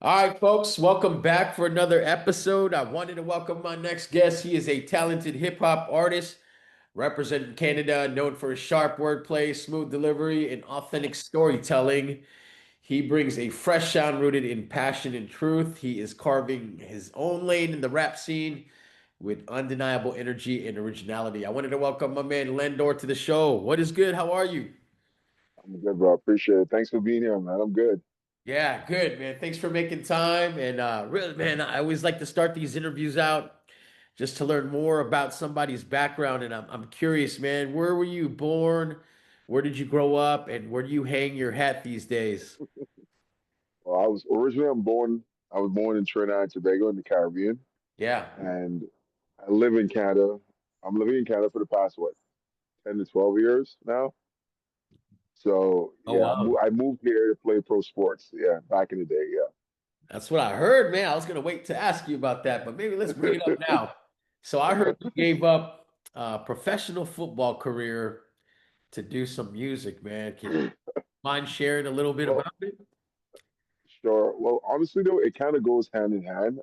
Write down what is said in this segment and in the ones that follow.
All right, folks, welcome back for another episode. I wanted to welcome my next guest. He is a talented hip hop artist representing Canada, known for his sharp wordplay, smooth delivery, and authentic storytelling. He brings a fresh sound rooted in passion and truth. He is carving his own lane in the rap scene with undeniable energy and originality. I wanted to welcome my man Len-Dor to the show. What is good? How are you? I'm good, bro. Appreciate it. Thanks for being here, man. I'm good. Yeah, good, man. Thanks for making time. And really, man, I always like to start these interviews out just to learn more about somebody's background. And I'm curious, man, where were you born? Where did you grow up? And where do you hang your hat these days? Well, I was born in Trinidad and Tobago in the Caribbean, Yeah. and I live in Canada. I'm living in Canada for the past, what, 10 to 12 years now. So, Oh, yeah, wow. I moved here to play pro sports. Yeah, back in the day. That's what I heard, man. I was gonna wait to ask you about that, but maybe let's bring it up now. So I heard you gave up a professional football career to do some music, man. Can you Yeah. mind sharing a little bit Well, about it? sure. Well, honestly, though, it kind of goes hand in hand.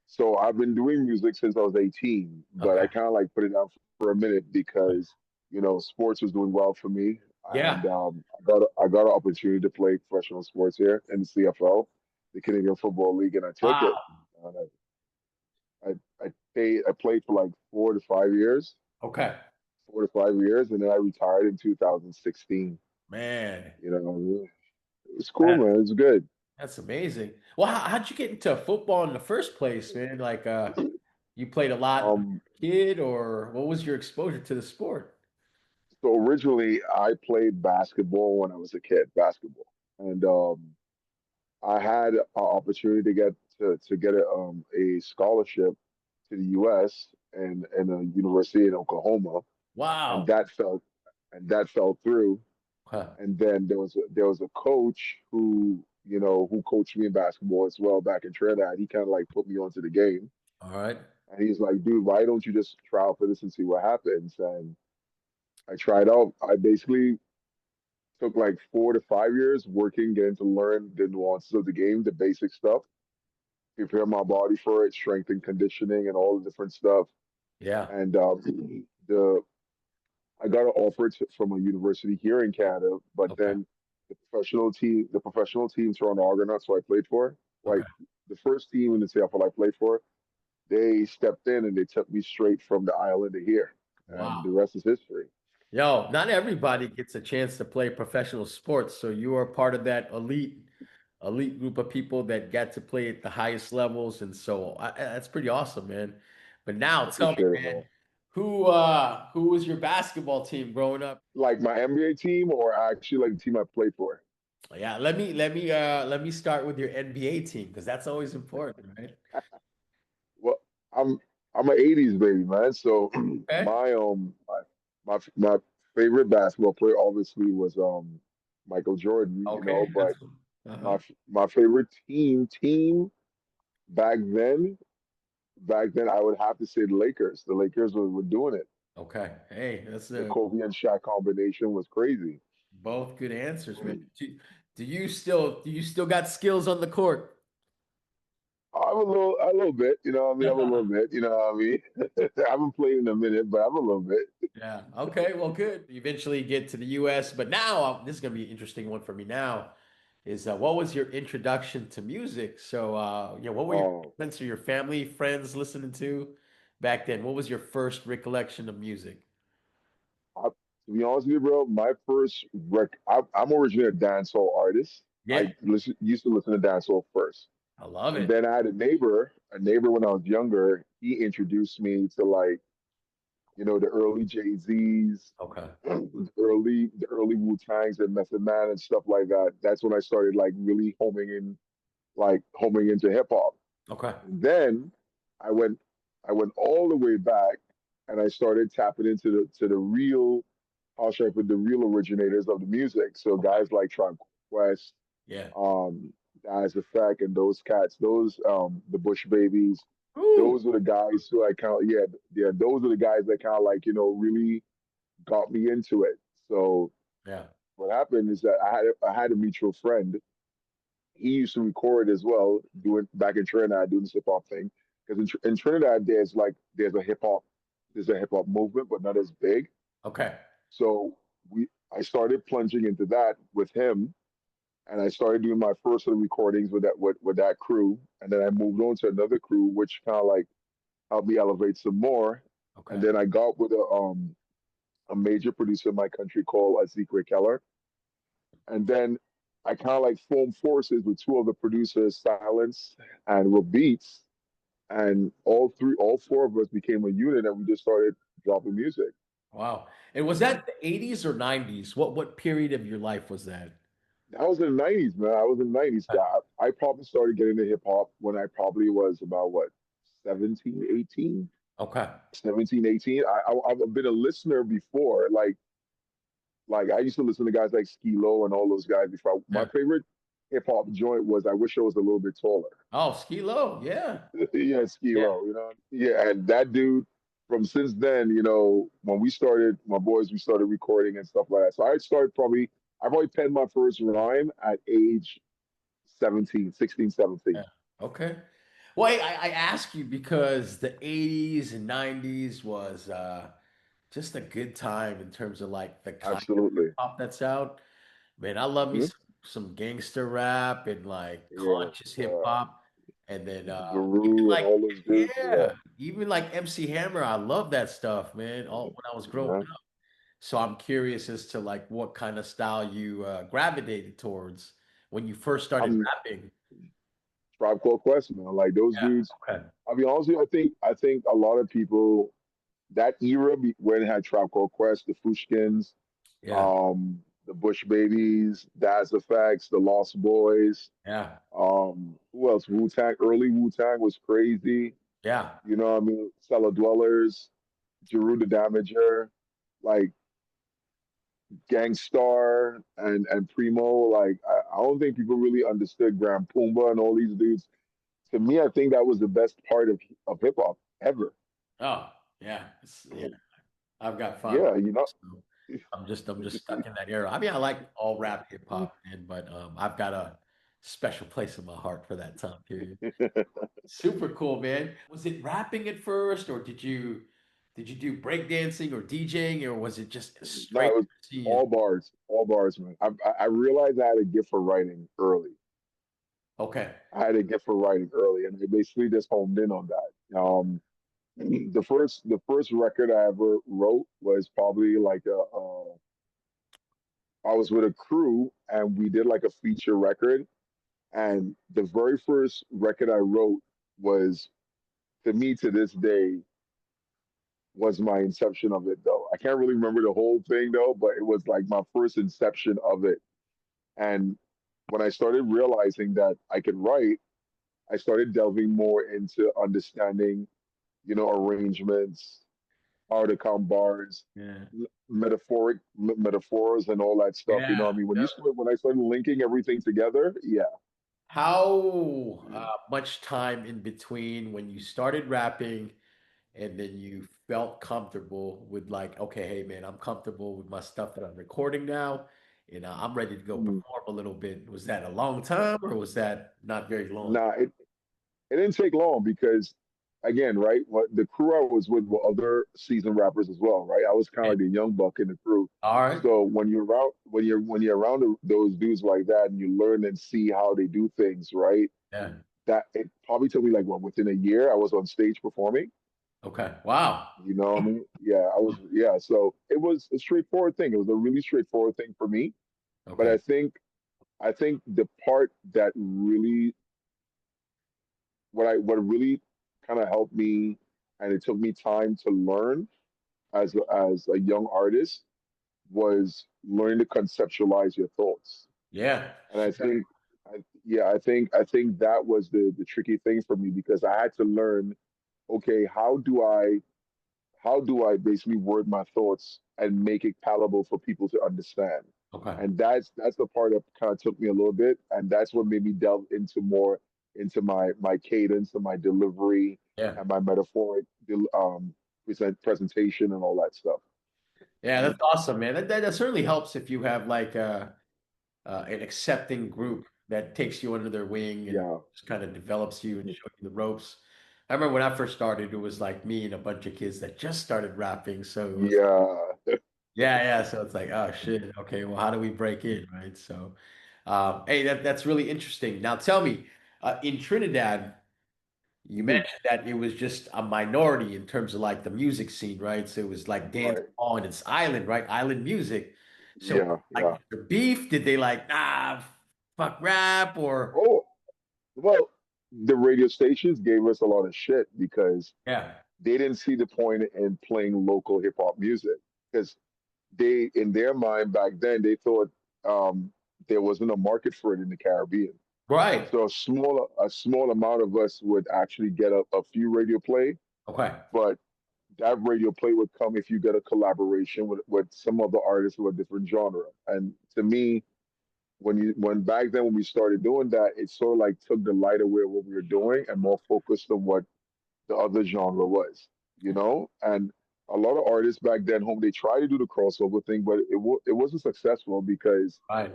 So I've been doing music since I was 18, but I Okay. kind of like put it down for a minute because, sports was doing well for me. And Yeah. I got an opportunity to play professional sports here in the CFL, the Canadian Football League, and I took it. Wow. And I played for like 4 to 5 years, Okay. 4 to 5 years, and then I retired in 2016. Man, You know, it's cool, that man. It's good. that's amazing. Well, how'd you get into football in the first place, man? Like, you played a lot when Um, you were a kid, or what was your exposure to the sport? so originally I played basketball when I was a kid, basketball. And I had an opportunity to get a scholarship to the U.S. and a university in Oklahoma, and Wow. that fell through. Huh. And then there was a coach who coached me in basketball as well back in Trinidad. He kind of like put me onto the game, All right. and he's like, "Dude, why don't you just try out for this and see what happens?" And I tried out. I basically took like 4 to 5 years working, getting to learn the nuances of the game, the basic stuff, prepare my body for it, strength and conditioning, and all the different stuff. Yeah. And the I got an offer from a university here in Canada, but Okay. then the professional team, Toronto Argonauts, who I played for, like Okay. the first team in the CFL I played for, they stepped in and they took me straight from the island to here, and the Wow. rest is history. Yo, not everybody gets a chance to play professional sports, so you are part of that elite group of people that got to play at the highest levels, and so that's pretty awesome, man. But now, I tell me, appreciate it, man, man. who was your basketball team growing up? Like my NBA team, or actually like the team I played for. Yeah, let me start with your NBA team because that's always important, right? Well, I'm I'm an '80s baby, man. So Okay. my favorite basketball player obviously was Michael Jordan, Okay. but my favorite team back then back then I would have to say the Lakers. The Lakers were doing it. Okay. Hey, that's The Kobe and Shaq combination was crazy. both good answers, man. Do you still got skills on the court? I'm a little bit, I'm a little bit, I haven't played in a minute, but I'm a little bit. Yeah. Okay. Well, good. Eventually get to the U.S. But now this is going to be an interesting one for me. Now, is what was your introduction to music? So, what were your Um, parents or your family, friends listening to back then? What was your first recollection of music? to be honest with you, bro, I'm originally a dancehall artist. Yeah, Used to listen to dancehall first. I love And it. then I had a neighbor when I was younger, he introduced me to like, the early Jay-Z's, Okay. the early Wu-Tangs and Method Man and stuff like that. That's when I started like really homing into hip hop. Okay. And then I went I went all the way back and I started tapping into the real, how should I put, the real originators of the music. So Okay. guys like Tribe Quest, Yeah. Dice Effect, and those cats, those the Bush Babies, Ooh. those were the guys who I kind of, yeah, those are the guys that kind of like, really got me into it. So Yeah. what happened is that I had a mutual friend he used to record as well, doing back in Trinidad, doing this hip hop thing. Because in Trinidad, there's a hip hop movement, but not as big. Okay. So I started plunging into that with him, and I started doing my first sort of recordings with that crew, and then I moved on to another crew, which kind of like helped me elevate some more. And Okay. then I got with a major producer in my country called Ezekiel Keller, and then I kind of like formed forces with two of the producers, Silence and Will Beats, and all four of us became a unit, and we just started dropping music. Wow. And was that the 80s or 90s? What period of your life was that? That was in the 90s, man. I was in the 90s. I probably started getting into hip hop when I probably was about what, 17, 18, Okay. 17, 18. I've been a listener before. Like I used to listen to guys like Skee-Lo and all those guys before. My Yeah. favorite hip hop joint was I Wish I Was a Little Bit Taller. Oh, ski low. Yeah. Yeah, Yeah. Skee-Lo, you know. Yeah, and that dude from since then, when we started, my boys, we started recording and stuff like that. So I probably penned my first rhyme at age 17, 16, Yeah. 17. Okay. Well, I ask you because the 80s and 90s was just a good time in terms of like the kind of hip Absolutely. hop that's out. Man, I love me Hmm. some gangster rap and like Yeah. conscious hip hop. And then even Guru and like all those dudes. Yeah. yeah, even like MC Hammer, I love that stuff, man. All when I was growing Yeah. up. So I'm curious as to like what kind of style you gravitated towards when you first started I'm rapping. Tribe Called Quest, man. Like those Yeah. dudes. Okay. I'll be honest with you, I think a lot of people that era when it had Tribe Called Quest, the Fushkins, Yeah. the Bush Babies, Daz Effects, the Lost Boys. Yeah. Who else? Wu Tang. Early Wu Tang was crazy. Yeah. You know what I mean? Cellar Dwellers, Jeru the Damager, like Gangstar and Primo. Like I don't think people really understood Grand Pumbaa and all these dudes. To me, I think that was the best part of hip hop ever. Oh, yeah. Yeah. I've got fun. Yeah, So I'm just stuck in that era. I mean, I like all rap hip hop, man, but I've got a special place in my heart for that time period. Super cool, man. Was it rapping at first, or did you do breakdancing or DJing, or was it just No, straight it was MC? And all bars, man. I realized I had a gift for writing early. okay, I had a gift for writing early, and I basically just homed in on that. The first record I ever wrote was probably like I was with a crew and we did like a feature record, and the very first record I wrote was, to me to this day, was my inception of it though. I can't really remember the whole thing though, but it was like my first inception of it. And when I started realizing that I could write, I started delving more into understanding, arrangements, how to count bars, yeah, metaphors, and all that stuff. You know yeah. what I mean? Yep. When I started linking everything together, yeah. How much time in between when you started rapping and then you felt comfortable with like, okay, hey man, I'm comfortable with my stuff that I'm recording now, and I'm ready to go Mm. perform a little bit. Was that a long time or was that not very long? Nah, it didn't take long because, again, right, what the crew I was with were other seasoned rappers as well, right? I was kind of Okay. like the young buck in the crew. All right. So when you're around those dudes like that and you learn and see how they do things, right? Yeah. That it probably took me like what, within a year I was on stage performing. Okay. Wow. You know what I mean? Yeah, I was. Yeah, so it was a straightforward thing. It was a really straightforward thing for me. But Okay. I think the part that really what really kind of helped me, and it took me time to learn as a young artist, was learning to conceptualize your thoughts. Yeah. And I think that was the tricky thing for me because I had to learn, okay, how do I basically word my thoughts and make it palatable for people to understand? Okay. And that's the part that kind of took me a little bit, and that's what made me delve into more into my cadence and my delivery Yeah. and my metaphoric presentation and all that stuff. Yeah, that's awesome, man. That certainly helps if you have like an accepting group that takes you under their wing and Yeah. just kind of develops you and Mhm. shows you the ropes. I remember when I first started, it was like me and a bunch of kids that just started rapping. So it was, Yeah. yeah, yeah. So it's like, oh shit. Okay, well, how do we break in, right? So, hey, that's really interesting. Now, tell me, in Trinidad, you Mhm. mentioned that it was just a minority in terms of like the music scene, right? So it was like dance Right. hall and it's island, right? Island music. So Yeah. like Yeah. the beef, did they like, fuck rap or Oh, well, the radio stations gave us a lot of shit because yeah, they didn't see the point in playing local hip hop music because they, in their mind back then, they thought there wasn't a market for it in the Caribbean. right. So a small amount of us would actually get a few radio play, Okay. but that radio play would come if you get a collaboration with some of the artists of a different genre. And to me, when back then when we started doing that, it sort of like took the light away of what we were doing and more focused on what the other genre was, you know? And a lot of artists back then home they tried to do the crossover thing, but it wasn't successful because Right.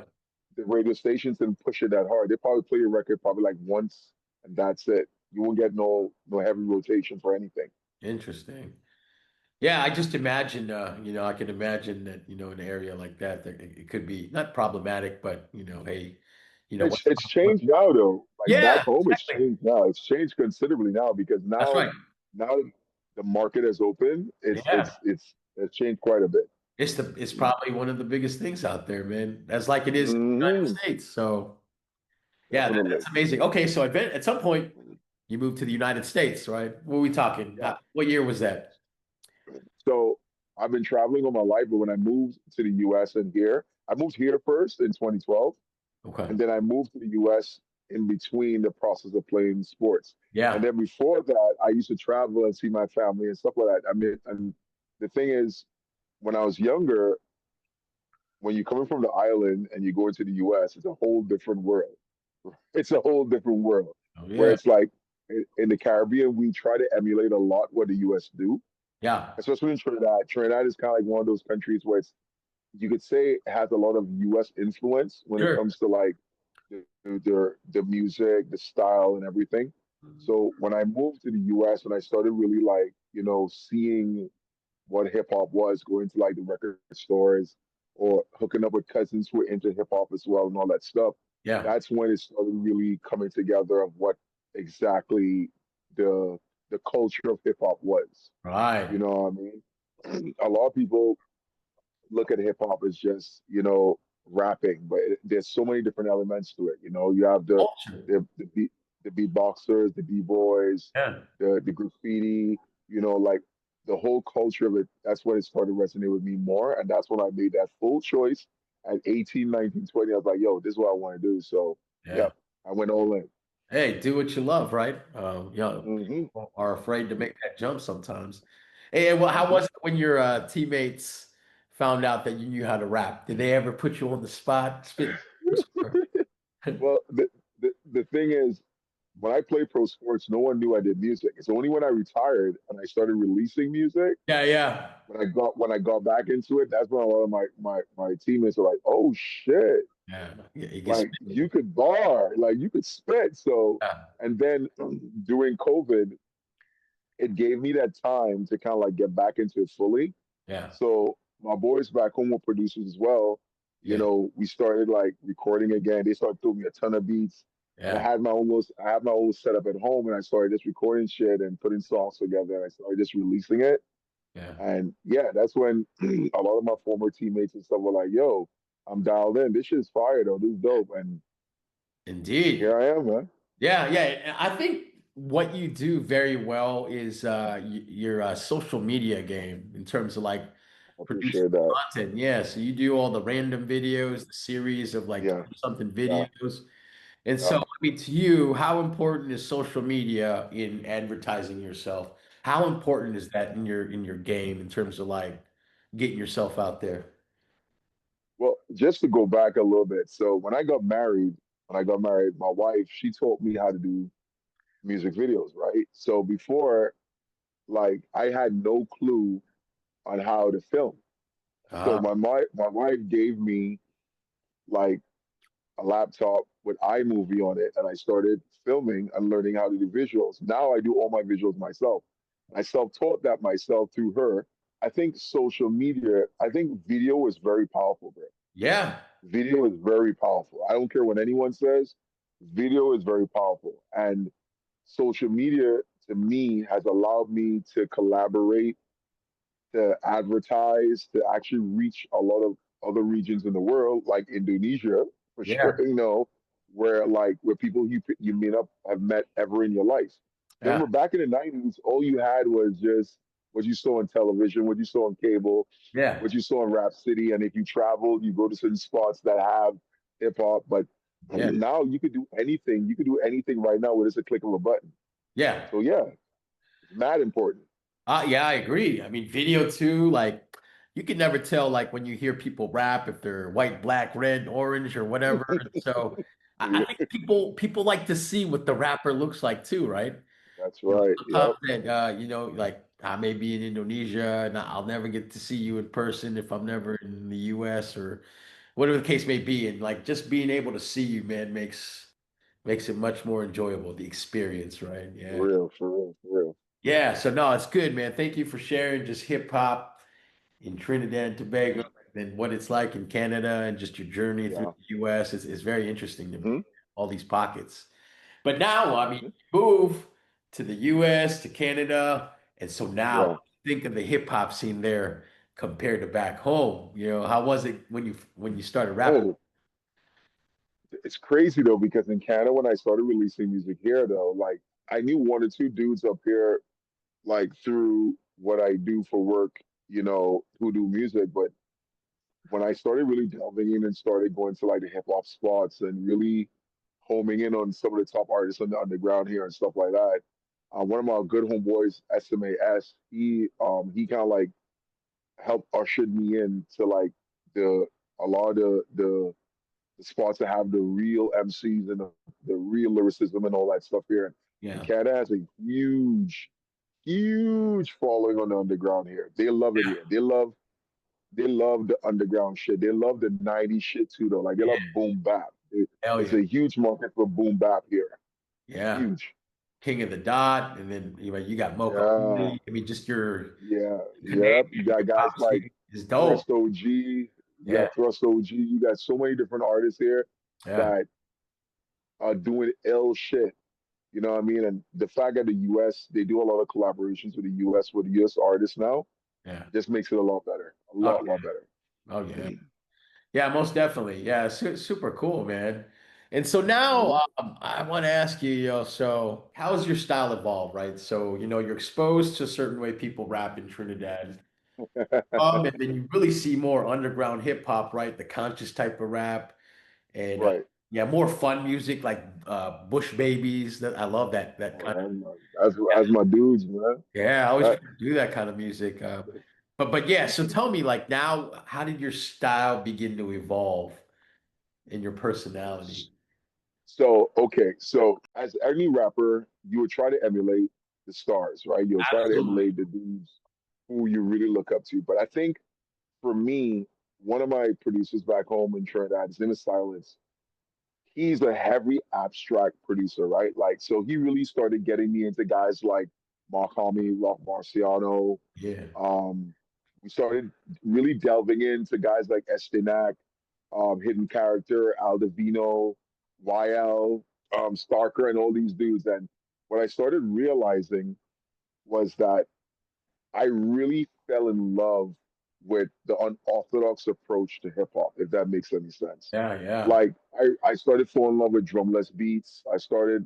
the radio stations didn't push it that hard. They probably play your record probably like once and that's it. You won't get no heavy rotation for anything. Interesting. Yeah, I just imagine, I can imagine that, in an area like that, that it could be not problematic, but hey, It's what's it's changed now though. Like back yeah, home, it's exactly. changed now. It's changed considerably now because That's right. now the market is open. Yeah. It's changed quite a bit. It's probably one of the biggest things out there, man. As like it is in the United Hmm. States. So yeah, Definitely. that's amazing. Okay, so at some point you moved to the United States, right? What were we talking? Yeah. What year was that? So I've been traveling all my life, but when I moved to the US and here, I moved here first in 2012, Okay. and then I moved to the US in between the process of playing sports. And Yeah. then before that, I used to travel and see my family and stuff like that. I mean, and the thing is, when I was younger, when you're coming from the island and you go into the US, it's a whole different world. It's a whole different world Oh where yeah. it's like in the Caribbean, we try to emulate a lot what the US do, Yeah. especially in Trinidad. Trinidad is kind of like one of those countries where you could say it has a lot of US influence when it Sure. comes to like the music, the style, and everything. So when I moved to the US and I started really like, seeing what hip hop was, going to like the record stores or hooking up with cousins who were into hip hop as well and all that stuff. Yeah. That's when it started really coming together of what exactly the the culture of hip hop was. You Right. know what I mean? A lot of people look at hip hop as just, rapping, but there's so many different elements to it. You have Culture. the beatboxers, the b-boys, Yeah. the graffiti, like the whole culture of it. That's when it started resonating with me more, and that's when I made that full choice at 18, 19, 20. I was like, yo, this is what I want to do. So, Yeah. yep, I went all in. Hey, do what you love, right? Hmm. People are afraid to make that jump sometimes. Hey, well, how Hmm. was it when your teammates found out that you knew how to rap? Did they ever put you on the spot, spit? Well, the thing is, when I played pro sports, no one knew I did music. It's only when I retired and I started releasing music, Yeah, yeah, when I got back into it, that's when a lot of my teammates were like, "Oh shit, yeah. Yeah, it gets like you could bar, like you could spit." So, yeah, and then during COVID, it gave me that time to kind of like get back into it fully. yeah, So my boys back home were producers as well. yeah, We started like recording again. They started throwing me a ton of beats. And yeah, I had my own setup at home and I started just recording shit and putting songs together and I started just releasing it. yeah. And yeah, that's when a lot of my former teammates and stuff were like, yo, I'm dialed in. This shit's fire though. This is dope. And Indeed. here I am, man. Yeah, yeah. I think what you do very well is your social media game in terms of like I producing appreciate that. content. Yeah, so you do all the random videos, the series of like Yeah, 20 something yeah, videos. And yeah. so, I mean, to you, how important is social media in advertising yourself? How important is that in your game in terms of like getting yourself out there? Well, just to go back a little bit. So when I got married, my wife, she taught me how to do music videos, right? So before, like, I had no clue on how to film. So Ah, my wife gave me like a laptop with iMovie on it, and I started filming and learning how to do visuals. Now I do all my visuals myself. I self-taught that myself through her. I think social media, I think video is very powerful, bro. Yeah. Video is very powerful. I don't care what anyone says, video is very powerful. And social media to me has allowed me to collaborate, to advertise, to actually reach a lot of other regions in the world, like Indonesia, for sure, Yeah. where people you may not have met ever in your life. Yeah. Remember back in the 90s, all you had was just what you saw on television, what you saw on cable, Yeah. what you saw in Rap City, and if you traveled, you go to certain spots that have hip hop. But Yeah. now you could do anything. You could do anything right now with just a click of a button. Yeah. So yeah, it's mad important. Yeah, I agree. I mean, video too, like you can never tell like when you hear people rap if they're white, black, red, orange, or whatever. So I think people like to see what the rapper looks like too, right? That's You know, right. Yep. sometimes that like I may be in Indonesia and I'll never get to see you in person if I'm never in the US or whatever the case may be. And like just being able to see you, man, makes it much more enjoyable, the experience, right? For Yeah. real, for real, for real. Yeah, so no, it's good, man. Thank you for sharing just hip hop in Trinidad and Tobago and what it's like in Canada and just your journey through Yeah. the US. It's very interesting to me, Hmm. all these pockets. But now, I mean, Hmm. you move to the US, to Canada, and so now Yeah. think of the hip hop scene there compared to back home. How was it when you started rapping? Oh, it's crazy though, because in Canada, when I started releasing music here, though, like I knew one or two dudes up here, like through what I do for work, who do music. But when I started really delving in and started going to like the hip hop spots and really homing in on some of the top artists on the underground here and stuff like that, one of my good homeboys, SMAS, he kind of like helped ushered me in to like the a lot of the spots that have the real MCs and the real lyricism and all that stuff here. And Yeah. Canada has a huge, huge following on the underground here. They love it here. They love the underground shit. They love the 90s shit too though. Like they Yeah. love boom bap. Hell It's yeah. a huge market for boom bap here. Yeah. Huge. King of the Dot, and then you got Mocha Yeah. Mooney. I mean, just your Yeah. Yep. You Canadian got hip hop guys like scene is dope. Thrust OG. You Yeah. got Thrust OG. You got so many different artists here Yeah. that are doing ill shit. You know what I mean? And the fact that the US, they do a lot of collaborations with the US with US artists now, Yeah. just makes it a lot better. A Oh lot yeah. better. Oh yeah. Yeah, most definitely. Yeah, super cool, man. And so now Mhm. I want to ask you, so how's your style evolved, right? So, you're exposed to a certain way people rap in Trinidad. And then you really see more underground hip hop, right? The conscious type of rap and Right. yeah, more fun music like Bush Babies. That I love that Oh, kind of. that's my dudes, man. Yeah, I always That, try to do that kind of music. But yeah, so tell me, like now, how did your style begin to evolve in your personality? so okay, so as any rapper, you would try to emulate the stars, right? You'll try to Absolutely. emulate the dudes who you really look up to. But I think for me, one of my producers back home in Trinidad, his name is Silence. He's a heavy abstract producer, right? Like, so he really started getting me into guys like Mark Homme, Rock Marciano. Yeah. Um, we started really delving into guys like Estenac, Hidden Character, Aldovino, YL, Starker, and all these dudes. And what I started realizing was that I really fell in love with the unorthodox approach to hip hop, if that makes any sense. Yeah, yeah, Like I started falling in love with drumless beats. I started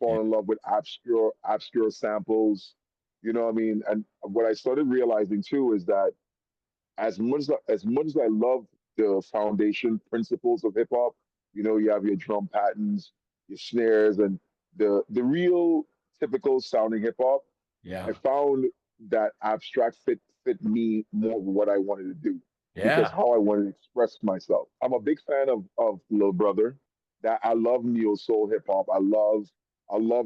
yeah, falling in love with obscure samples. You know what I mean? And what I started realizing too is that as much as I love the foundation principles of hip hop, you have your drum patterns, your snares, and the real typical sounding hip hop. I yeah, found that abstract fit me more with what I wanted to do because yeah, how I wanted to express myself. I'm a big fan of Lil Brother. That I love neo soul hip hop. I love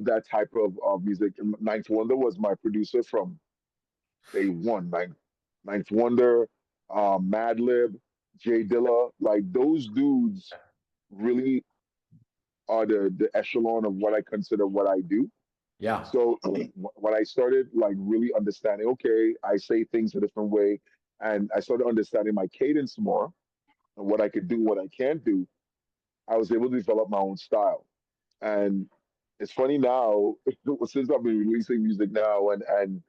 that type of music. And Ninth Wonder was my producer from day one. Ninth Wonder, Madlib, Jay Dilla, like those dudes really. are the echelon of what I consider what I do. Yeah. So when I started like really understanding, okay, I say things a different way, and I started understanding my cadence more and what I could do, what I can't do, I was able to develop my own style. And it's funny now, since I've been releasing music now and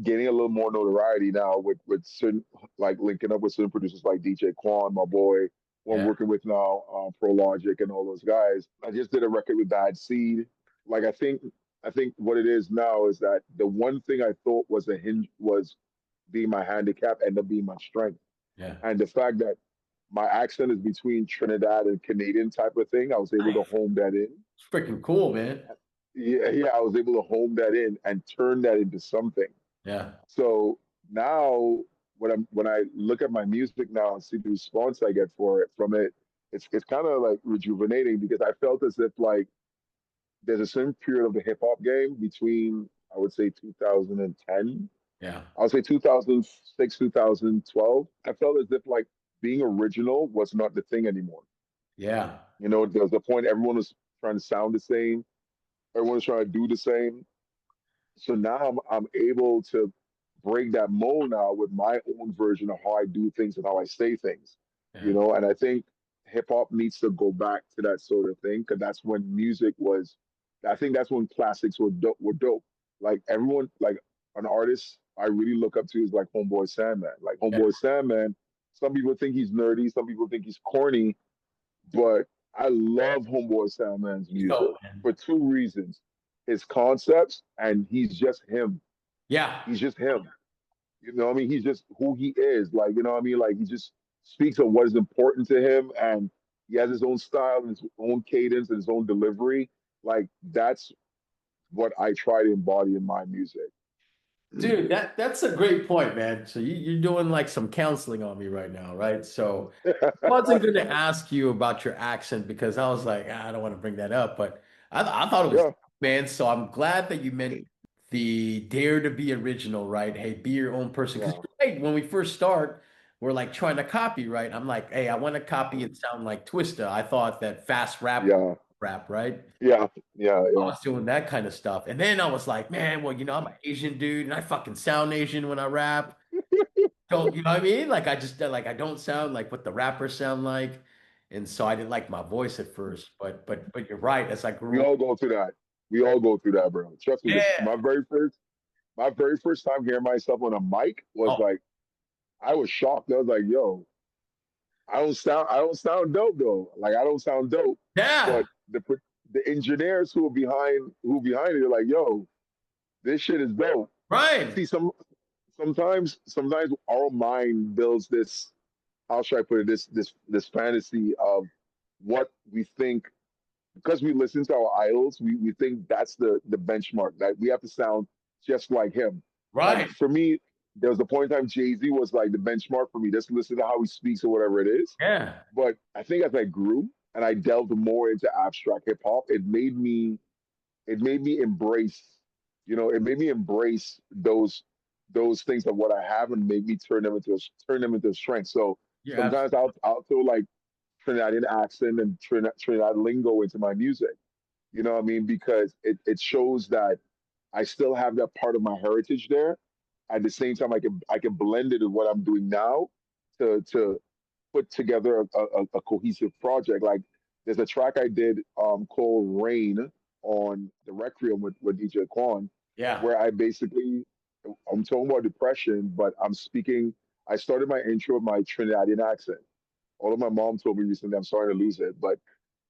getting a little more notoriety now with certain like linking up with certain producers like DJ Quan, my boy, who I'm Yeah. working with now, Pro Logic and all those guys. I just did a record with Bad Seed. Like I think what it is now is that the one thing I thought was a hinge was being my handicap ended up being my strength. Yeah. And the fact that my accent is between Trinidad and Canadian type of thing, I was able to Nice. home that in. It's freaking cool, man. Yeah, yeah, I was able to home that in and turn that into something. Yeah. So now when I look at my music now and see the response I get for it from it, it's kind of like rejuvenating because I felt as if like there's a certain period of the hip hop game between I would say 2010, Yeah. I would say 2006, 2012. I felt as if like being original was not the thing anymore. Yeah. You know, there was a point everyone was trying to sound the same, everyone was trying to do the same. So now I'm able to break that mold now with my own version of how I do things and how I say things, you Yeah. know. And I think hip hop needs to go back to that sort of thing because that's when music was. I think that's when classics were dope. Were dope. Like everyone, like an artist I really look up to is like Homeboy Sandman. Like Yeah. Homeboy Sandman. Some people think he's nerdy. Some people think he's corny, but I love Homeboy Sandman's He's dope, music man. for two reasons: his concepts, and he's just him. Yeah. He's just him. You know what I mean? He's just who he is. Like, you know what I mean? Like he just speaks of what is important to him and he has his own style and his own cadence and his own delivery. Like that's what I try to embody in my music. Dude, that's a great point, man. So you're doing like some counseling on me right now, right? So I wasn't going to ask you about your accent because I was like, "Ah, I don't want to bring that up, but I thought it was, Yeah, man. So I'm glad that you meant the dare to be original, right? Hey, be your own person. Because yeah, right, when we first start, we're like trying to copy, right? I'm like, hey, I want to copy and sound like Twista. I thought that fast yeah, rap, right? yeah, yeah, I yeah. was doing that kind of stuff. And then I was like, man, well, I'm an Asian dude and I fucking sound Asian when I rap. Don't, you know what I mean? Like I just like I don't sound like what the rappers sound like. And so I didn't like my voice at first. But you're right. As I We grew, all go through that. We all go through that, bro. Trust me. yeah. My very first time hearing myself on a mic was Oh, like I was shocked. I was like, yo, I don't sound dope though. Like I don't sound dope. yeah. But the engineers who behind it are like, yo, this shit is dope. Right. See, sometimes our mind builds this, how should I put it, this fantasy of what we think because we listen to our idols, we think that's the benchmark, that we have to sound just like him. Like Right. for me, there was a point in time Jay-Z was like the benchmark for me. Just listen to how he speaks or whatever it is. Yeah. But I think as I grew and I delved more into abstract hip hop, it made me embrace, it made me embrace those things of what I have and made me turn them into a strength. So You're sometimes absolutely I'll throw like Trinidadian accent and Trinidad lingo into my music. You know what I mean? Because it shows that I still have that part of my heritage there. At the same time, I can blend it with what I'm doing now to put together a cohesive project. Like there's a track I did called Rain on the Requiem with DJ Quan, yeah. where I'm talking about depression, but I started my intro with my Trinidadian accent. Although my mom told me recently I'm starting to lose it, but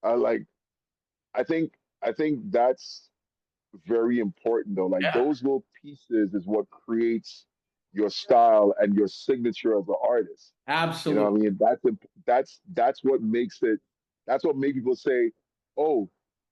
I like I think that's very important though. Like Yeah. those little pieces is what creates your style and your signature as an artist. You know Absolutely. what I mean? That's what makes it. That's what make people say, "Oh,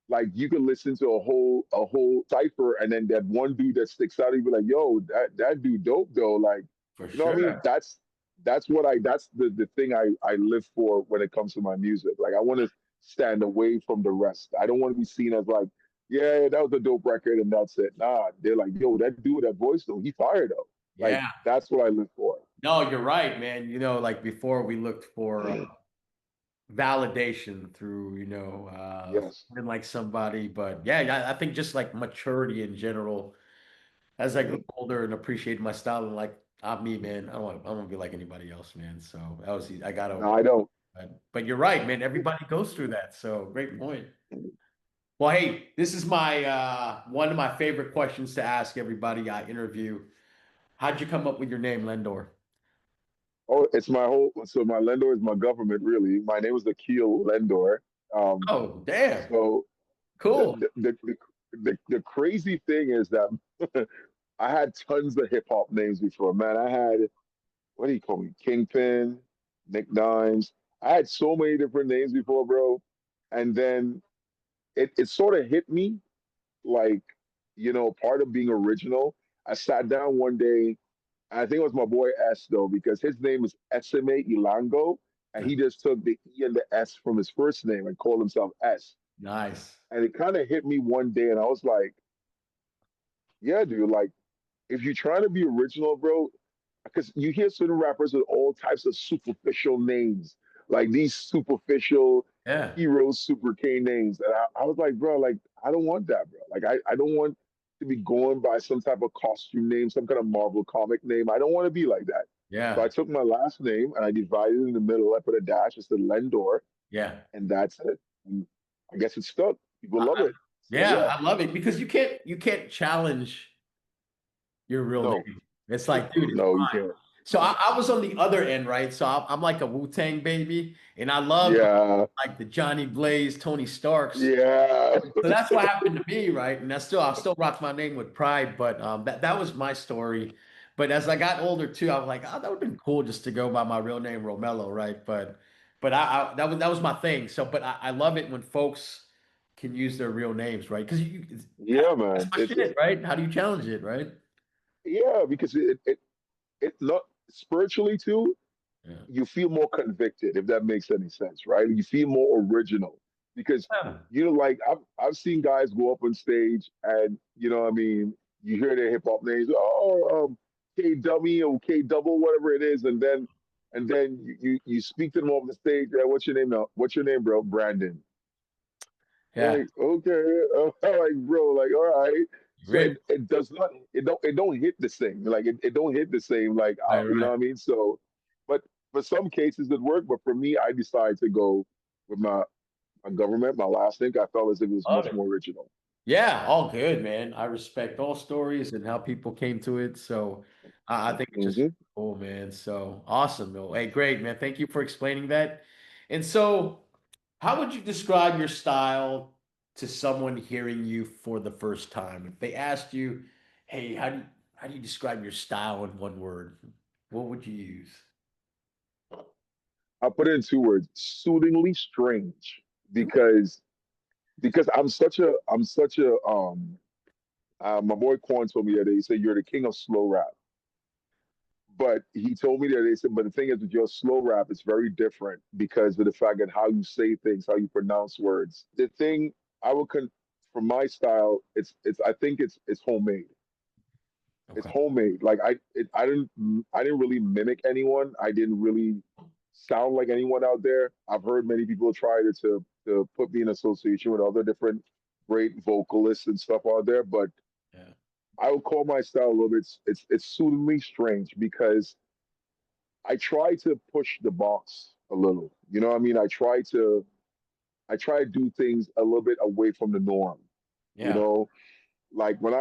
like you can listen to a whole cipher, and then that one dude that sticks out, you be like, yo, that dude dope though." Like, For you know what I mean? sure. That's the thing I live for when it comes to my music. Like, I want to stand away from the rest. I don't want to be seen as like, yeah, that was a dope record and that's it. Nah, they're like, yo, that dude with that voice though, he fired though. Like, Yeah. that's what I live for. No, you're right, man. Like before we looked for validation through, Yes. feeling like somebody. But yeah, I think just like maturity in general, as I grew Mhm. older and appreciated my style and like I'm me, man. I don't want to be like anybody else, man. So I got No, over I don't. but you're right, man. Everybody goes through that. So great point. Well, hey, this is my one of my favorite questions to ask everybody I interview. How'd you come up with your name, Lendor? Oh, it's my whole. So my Len-Dor is my government, really. My name is Akil Len-Dor. Um, Oh, damn. so the Cool. the crazy thing is that I had tons of hip hop names before. Man, I had, what do you call me? Kingpin, Nick Dimes. I had so many different names before, bro. And then it sort of hit me like, part of being original. I sat down one day, and I think it was my boy S though, because his name is Esime Ilango, and he just took the E and the S from his first name and called himself S. Nice. And it kind of hit me one day, and I was like, yeah, dude, like if you're trying to be original, bro, because you hear certain rappers with all types of superficial names, like these superficial Yeah. hero super K names. And I was like, bro, like, I don't want that, bro. Like, I don't want to be going by some type of costume name, some kind of Marvel comic name. I don't want to be like that. So I Yeah. took my last name and I divided it in the middle. I put a dash, it's the Len-Dor, Yeah. and that's it. And I guess it's stuck. People love I, it. So yeah, yeah, I love it because you can't challenge your real no, name. It's like, dude, it's no, you mine. can't. So I was on the other end, right? So I'm like a Wu-Tang baby, and I love Yeah, like the Johnny Blaze, Tony Starks. yeah. So that's what happened to me, right? And that's still I still rock my name with pride, but that was my story. But as I got older too, I was like, oh, that would have been cool just to go by my real name, Romello, right? But that was my thing. So, but I love it when folks can use their real names, right? Because Yeah, that's man. my shit, right? How do you challenge it, right? Yeah, because it not spiritually too, Yeah. you feel more convicted, if that makes any sense, right? You feel more original because Yeah. like I've seen guys go up on stage and what I mean, you hear their hip hop names, oh, K Dummy or K Double, whatever it is, and then you speak to them over the stage. Hey, what's your name now? What's your name, bro? Brandon. Yeah. Like, okay, like bro, like all right. So Rich. it does not it don't hit the same. Like it don't hit the same. Like Right, you know right. what I mean. So, but for some cases it worked. But for me, I decided to go with my government, my last name. I felt as if it was Love much it. more original. Yeah, all good, man. I respect all stories and how people came to it. So I think it's just Hmm. cool, man. So awesome, though. Hey, great, man. Thank you for explaining that. And so, how would you describe your style to someone hearing you for the first time? If they asked you, "Hey, how do you describe your style in one word?" What would you use? I put it in two words: soothingly strange, because I'm such a my boy Quan told me that he said you're the king of slow rap. But he told me that they said, but the thing is with your slow rap, it's very different because of the fact that how you say things, how you pronounce words. The thing I would for my style, it's I think it's homemade. It's Okay. homemade. Like I didn't really mimic anyone. I didn't really sound like anyone out there. I've heard many people try to put me in association with other different great vocalists and stuff out there, but Yeah. I would call my style a little bit. It's soothingly strange because I try to push the box a little. You know what I mean? I try to do things a little bit away from the norm. You Yeah. know, like when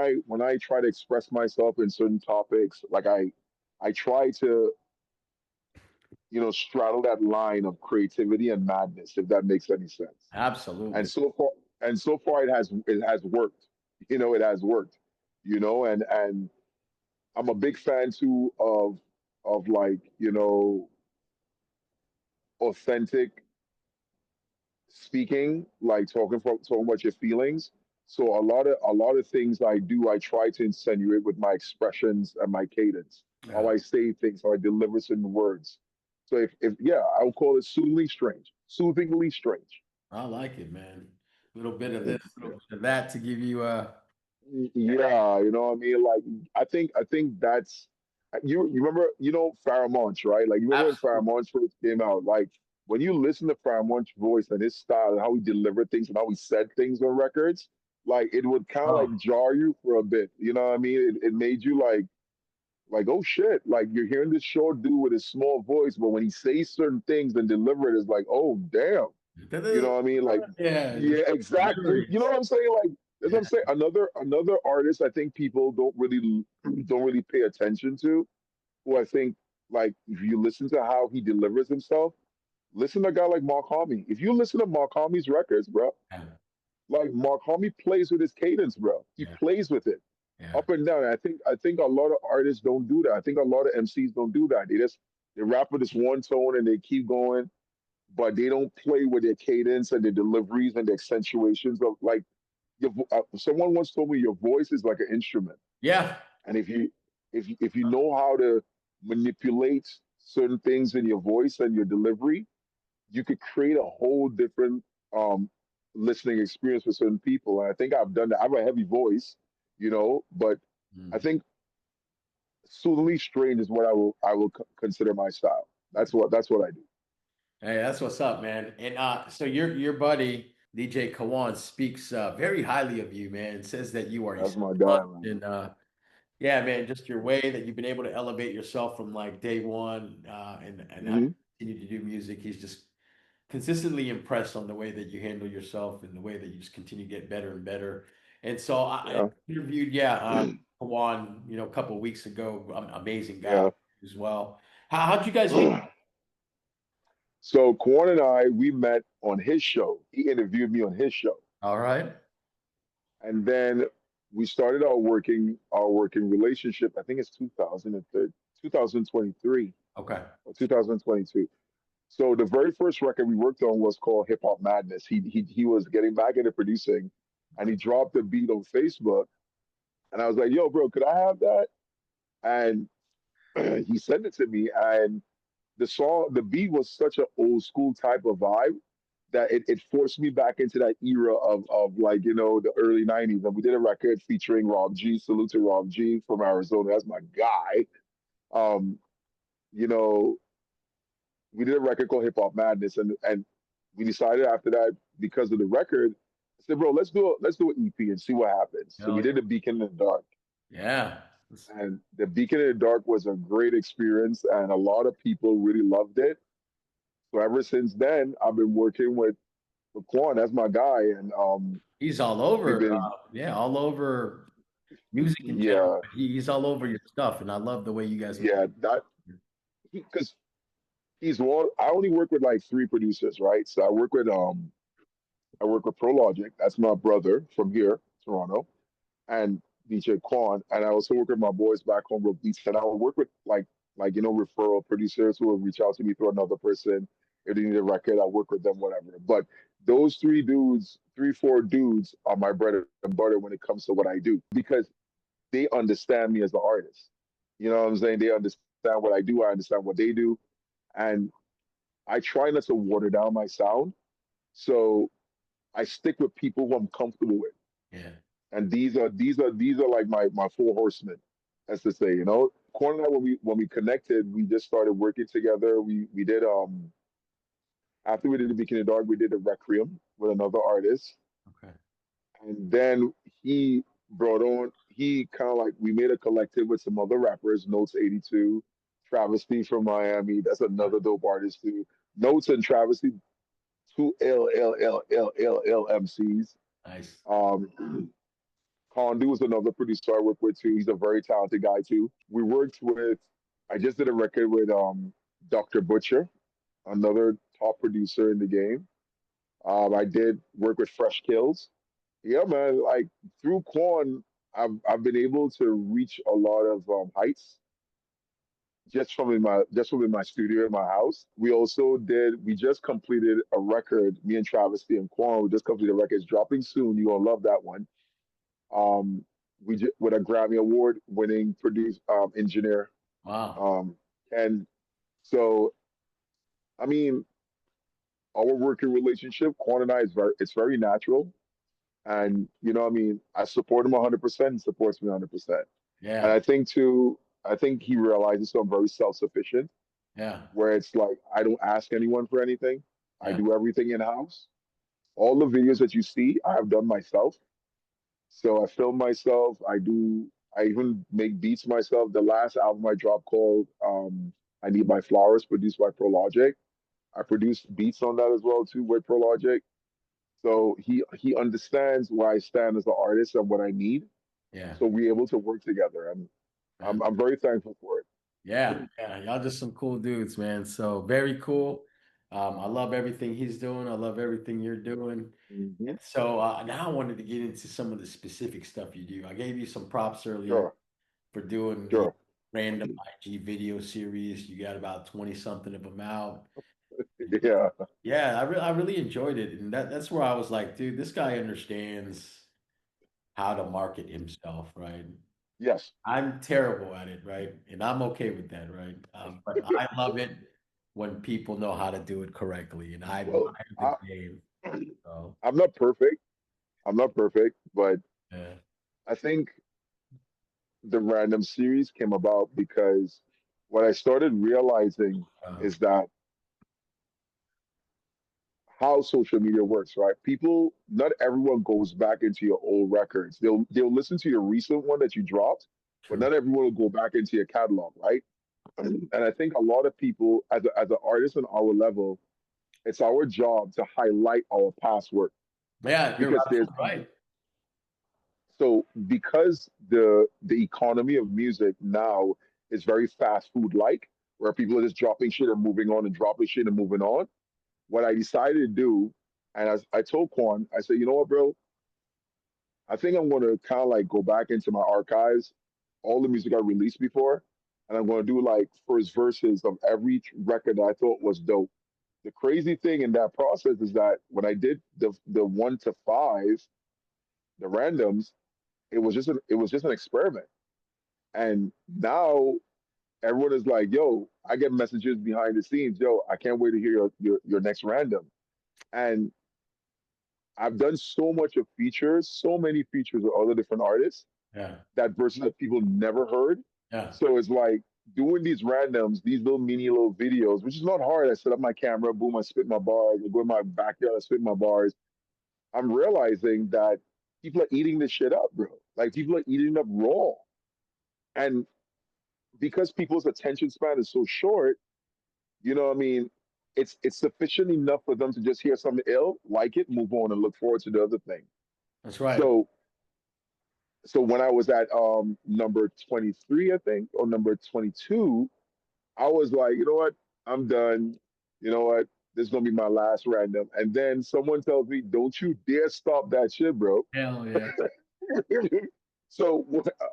I try to express myself in certain topics, like I try to straddle that line of creativity and madness, if that makes any sense. And Absolutely. so far, it has worked. It has worked. And I'm a big fan too of like authentic speaking, like talking about your feelings. So a lot of things I do, I try to insinuate with my expressions and my cadence, how Yeah. I say things, how I deliver certain words. So if yeah, I would call it soothingly strange. Soothingly strange. I like it, man. A little bit of Yeah. this, a little bit of that to give you Yeah, you know what I mean? Like I think that's you remember, Pheromones, right? Like you remember when absolutely. Pheromones first came out, like when you listen to Framon's voice and his style and how he delivered things and how he said things on records, like it would kind of like Oh, jar you for a bit. You know what I mean? It made you like, oh shit, like you're hearing this short dude with his small voice, but when he says certain things and deliver it, it's like, oh damn. You know what I mean? Like, yeah, it yeah, just exactly. You know memories. what I'm saying? Like, that's what Yeah, I'm saying. Another artist I think people don't really pay attention to, who I think like if you listen to how he delivers himself, listen to a guy like Mark Homme. If you listen to Mark Homme's records, bro, yeah, like Mark Homme plays with his cadence, bro. He yeah, plays with it yeah. up and down. And I think a lot of artists don't do that. I think a lot of MCs don't do that. They rap with this one tone and they keep going, but they don't play with their cadence and their deliveries and the accentuations of like someone once told me your voice is like an instrument, Yeah. and if you know how to manipulate certain things in your voice and your delivery, you could create a whole different um listening experience for certain people. And I think I've done that. I have a heavy voice, but I Mm. think soothingly strange is what I will consider my style. That's what I do. Hey, that's what's up, man. And so your buddy DJ Kawan speaks very highly of you, man. Says that you are a That's my savant, guy, man. and yeah, man, just your way that you've been able to elevate yourself from like day one, and how you Hmm. continue to do music. He's just consistently impressed on the way that you handle yourself and the way that you just continue to get better and better. And so I Yeah. interviewed, Kawan, a couple of weeks ago. Amazing guy Yeah. as well. How'd you guys meet? So Quan and I, we met on his show. He interviewed me on his show, All right. and then we started our working relationship. I think it's 2023 Okay. or 2022. So the very first record we worked on was called Hip Hop Madness. He was getting back into producing, and he dropped a beat on Facebook, and I was like, "Yo, bro, could I have that?" And he sent it to me, and the beat was such an old school type of vibe that it forced me back into that era of like, the early 90s. And we did a record featuring Rob G. Salute to Rob G from Arizona. That's my guy. Um, you know, we did a record called Hip Hop Madness, and we decided after that, because of the record, I said, bro, let's do an EP and see what happens. So Hell we did yeah. the Beacon in the Dark. Yeah. And the Beacon in the Dark was a great experience, and a lot of people really loved it. So ever since then, I've been working with Quan. That's my guy, and He's all we've over. been, Yeah, all over music in general. yeah, He's all over your stuff, and I love the way you guys move. yeah, that because he's one. I only work with like three producers, right? So I work with Pro Logic. That's my brother from here, Toronto, and DJ Quan. And I also work with my boys back home, with Beats. And I will work with referral producers who will reach out to me through another person if they need a record. I work with them, whatever. But those three dudes, three, four dudes, are my bread and butter when it comes to what I do because they understand me as an artist. You know what I'm saying? They understand what I do. I understand what they do, and I try not to water down my sound. So I stick with people who I'm comfortable with, Yeah. and these are like my four horsemen, as to say. Corn and I, when we connected, we just started working together. We did after we did the Beacon of Dark, we did a Requiem with another artist, Okay. and then he kind of like we made a collective with some other rappers, Notes 82, Travesty from Miami. That's another dope artist too. Notes and Travesty, two L MCs. Nice. Condu was another producer I worked with too. He's a very talented guy too. I just did a record with Dr. Butcher, another top producer in the game. I did work with Fresh Kills. Yeah, man. Like through Quan, I've been able to reach a lot of heights just from in my studio in my house. We just completed a record. Me and Travesty and Quan, we just completed a record. It's dropping soon. You're gonna love that one. Um, with a Grammy Award winning produce engineer. Wow. Um, and so I mean, our working relationship, Quan and I, is very natural. And I support him 100%. He supports me 100%. And Yeah. I think he realizes I'm very self-sufficient. Yeah. where it's like I don't ask anyone for anything. I Yeah. do everything in house. All the videos that you see, I have done myself. So I film myself. I even make beats myself. The last album I dropped called I Need My Flowers, produced by Prologic. I produced beats on that as well too with Prologic. So he understands where I stand as an artist and what I need. Yeah. So we're able to work together, and Yeah. I'm very thankful for it. Yeah. Yeah. Y'all just some cool dudes, man. So very cool. I love everything he's doing. I love everything you're doing. Hmm. And so now I wanted to get into some of the specific stuff you do. I gave you some props earlier Sure, for doing the sure. random IG video series. You got about 20 something of them out. Yeah. Yeah, I really enjoyed it. And that's where I was like, dude, this guy understands how to market himself, right? Yes. I'm terrible at it, right? And I'm okay with that, right? But I love it when people know how to do it correctly, and I Well, admire the game. So, I'm not perfect. I'm not perfect, but yeah, I think the random series came about because what I started realizing uh, is that how social media works, right? People, not everyone goes back into your old records. They'll listen to your recent one that you dropped, but true. not everyone will go back into your catalog, right? And I think a lot of people, as an artist on our level, it's our job to highlight our past work Yeah, you're because there's absolutely right. so because the economy of music now is very fast food like, where people are just dropping shit and moving on and dropping shit and moving on. What I decided to do, and as I told Quan, I said, you know what, bro, I think I'm going to kind of like go back into my archives, all the music I released before, and I'm going to do like first verses of every record that I thought was dope. The crazy thing in that process is that when I did the 1 to 5, the randoms, it was just an experiment. And now everyone is like, yo, I get messages behind the scenes, yo, I can't wait to hear your next random. And I've done so much of features, so many features with other different artists Yeah, that verses that people never heard. yeah, So it's like doing these randoms, these little mini little videos, which is not hard. I set up my camera, boom, I spit my bars, I go in my backyard, I spit my bars. I'm realizing that people are eating this shit up, bro. Like people are eating it up raw. And because people's attention span is so short, you know what I mean? It's sufficient enough for them to just hear something ill, like it, move on, and look forward to the other thing. that's right. So so when I was at number 23, I think, or number 22, I was like, you know what? I'm done. You know what? This is gonna be my last random. And then someone tells me, don't you dare stop that shit, bro. Hell yeah. So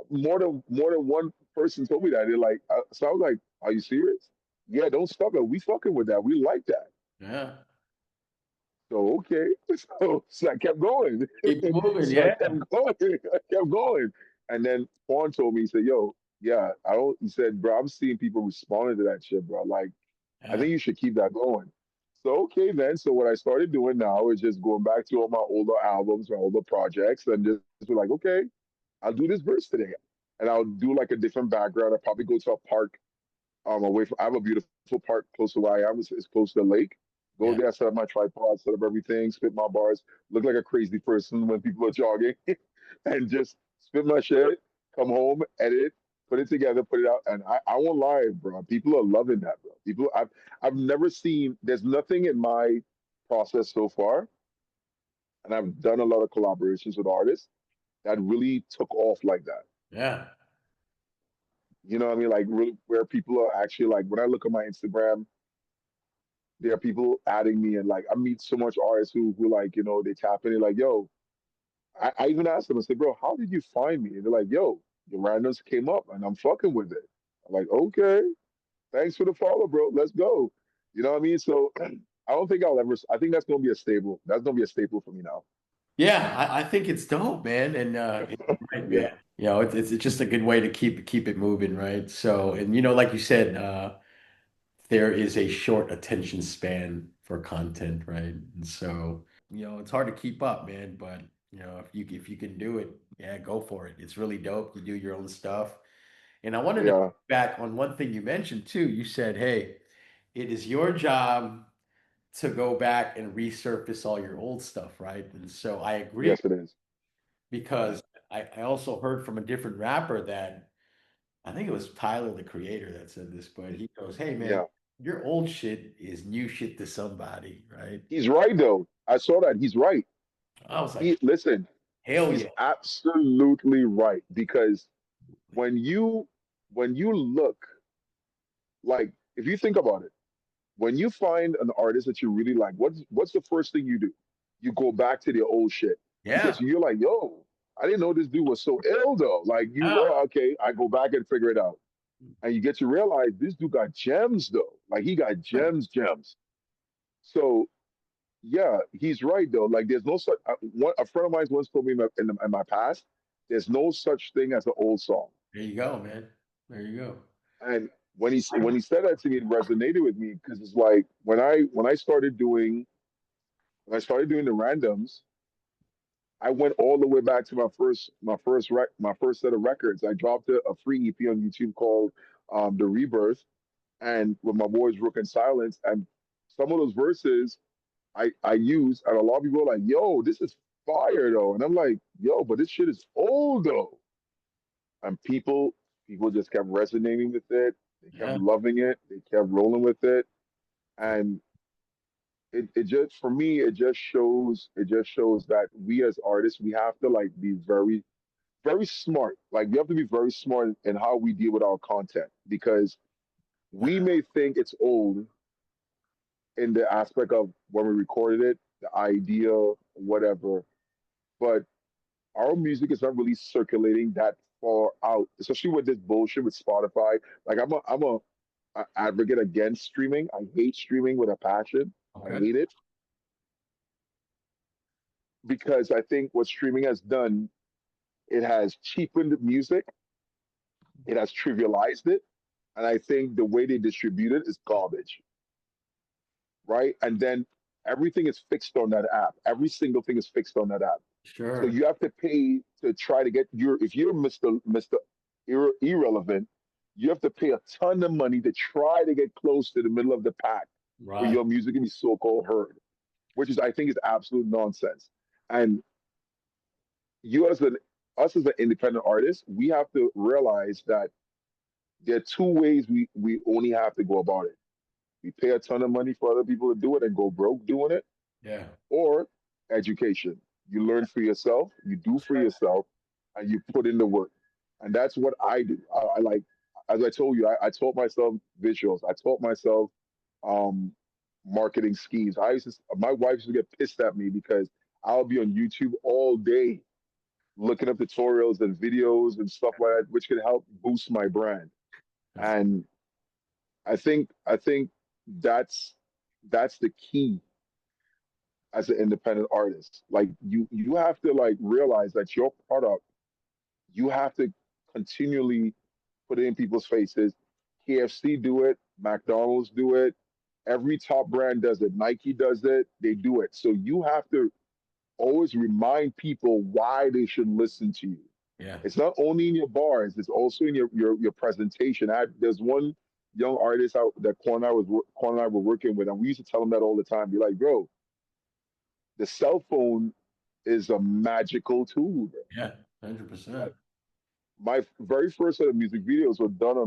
more than one person told me that. They're like, so I was like, are you serious? Yeah, don't stop it. We fucking with that. We like that. Yeah. So okay, so I kept going. Keep moving. So I Yeah. kept going. I kept going. And then Juan told me, he said, "Yo, yeah, I don't." He said, "Bro, I'm seeing people responding to that shit, bro. Like, I Yeah. think you should keep that going." So okay, then. So what I started doing now is just going back to all my older albums, my older projects, and just be like, okay, I'll do this verse today, and I'll do like a different background. I'll probably go to a park away from. I have a beautiful park close to where I am. It's close to the lake. Go Yeah. there, set up my tripod, set up everything, spit my bars, look like a crazy person when people are jogging, and just spit my shit. Come home, edit, put it together, put it out, and I won't lie, bro. People are loving that, bro. I've never seen. There's nothing in my process so far, and I've done a lot of collaborations with artists that really took off like that. Yeah. You know what I mean? Like really, where people are actually like when I look at my Instagram, there are people adding me and like I meet so much artists who like, they tap in and like, yo, I even asked them, I said, bro, how did you find me? And they're like, yo, your randoms came up and I'm fucking with it. I'm like, okay, thanks for the follow, bro. Let's go. You know what I mean? So I don't think I think that's gonna be a staple for me now. Yeah. I think it's dope, man. And right, man. Yeah. It's just a good way to keep it moving, right? So, and like you said, there is a short attention span for content, right? And so, it's hard to keep up, man. But if you can do it, yeah, go for it. It's really dope. You do your own stuff. And I wanted to Yeah. back on one thing you mentioned too. You said, hey, it is your job to go back and resurface all your old stuff, right? And so I agree Yes, it is. because I also heard from a different rapper that I think it was Tyler, the creator, that said this, but he goes, "Hey, man, Yeah. your old shit is new shit to somebody," right? He's right though. I saw that. He's right. I was like, He listen, hell he's yeah. absolutely right because when you when you look like if you think about it, when you find an artist that you really like, what's the first thing you do? You go back to their old shit because Yeah. you're like, yo, I didn't know this dude was so ill though. Like you, Yeah. oh, okay, I go back and figure it out, and you get to realize this dude got gems though. Like he got gems, gems. So yeah, he's right though. Like there's no such. A friend of mine once told me in my past, there's no such thing as an old song. There you go, man. There you go. And when he said that to me, it resonated with me because it's like when I started doing the randoms, I went all the way back to my first set of records. I dropped a free EP on YouTube called The Rebirth, and with my boys Rook and Silence, and some of those verses I used, and a lot of people are like, "Yo, this is fire though," and I'm like, "Yo, but this shit is old though," and people just kept resonating with it. They kept Yeah. loving it. They kept rolling with it, and it just for me it just shows that we as artists we have to like be very very smart. Like we have to be very smart in how we deal with our content because we may think it's old in the aspect of when we recorded it, the idea, whatever, but our music is not really circulating that far out, especially with this bullshit with Spotify. Like I'm a advocate against streaming. I hate streaming with a passion. I Okay. hate it because I think what streaming has done, it has cheapened music, it has trivialized it, and I think the way they distribute it is garbage, right? And then everything is fixed on that app. Every single thing is fixed on that app. So Sure. you have to pay to try to get your if you're Mr. Irrelevant, you have to pay a ton of money to try to get close to the middle of the pack where Right. your music can be so-called heard, which is I think is absolute nonsense. And you as an us as an independent artist, we have to realize that there are two ways we only have to go about it. We pay a ton of money for other people to do it and go broke doing it, Yeah. or education. You learn for yourself, you do for yourself, and you put in the work. And that's what I do. I like, as I told you, I taught myself visuals. I taught myself um, marketing schemes. My wife used to get pissed at me because I'll be on YouTube all day looking up tutorials and videos and stuff like that, which can help boost my brand. And I think that's that's the key as an independent artist. Like you have to like realize that your product, you have to continually put it in people's faces. KFC do it, McDonald's do it, every top brand does it, Nike does it, they do it. So you have to always remind people why they should listen to you. Yeah. It's not only in your bars, it's also in your presentation. There's one young artist out that Quan and I were working with, and we used to tell him that all the time. Be like, bro, the cell phone is a magical tool, bro. Yeah. Like 100%. my very first set of music videos were done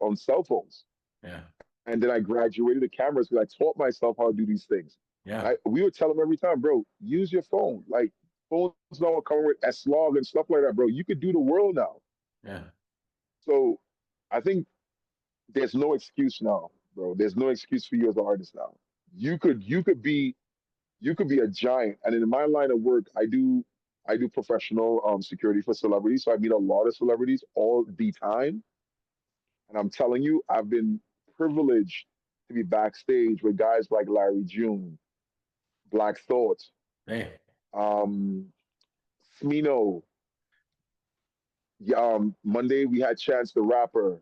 on cell phones, Yeah. and then I graduated to cameras because I taught myself how to do these things. And Yeah. we would tell them every time, bro, use your phone. Like phones don't come with S-Log and stuff like that, bro. You could do the world now. Yeah. So I think there's no excuse now, bro. There's no excuse for you as an artist now. You could be a giant. And in my line of work, I do professional security for celebrities. So I meet a lot of celebrities all the time. And I'm telling you, I've been privileged to be backstage with guys like Larry June, Black Thought, Man. um, Smino. Yeah, Monday we had Chance the Rapper.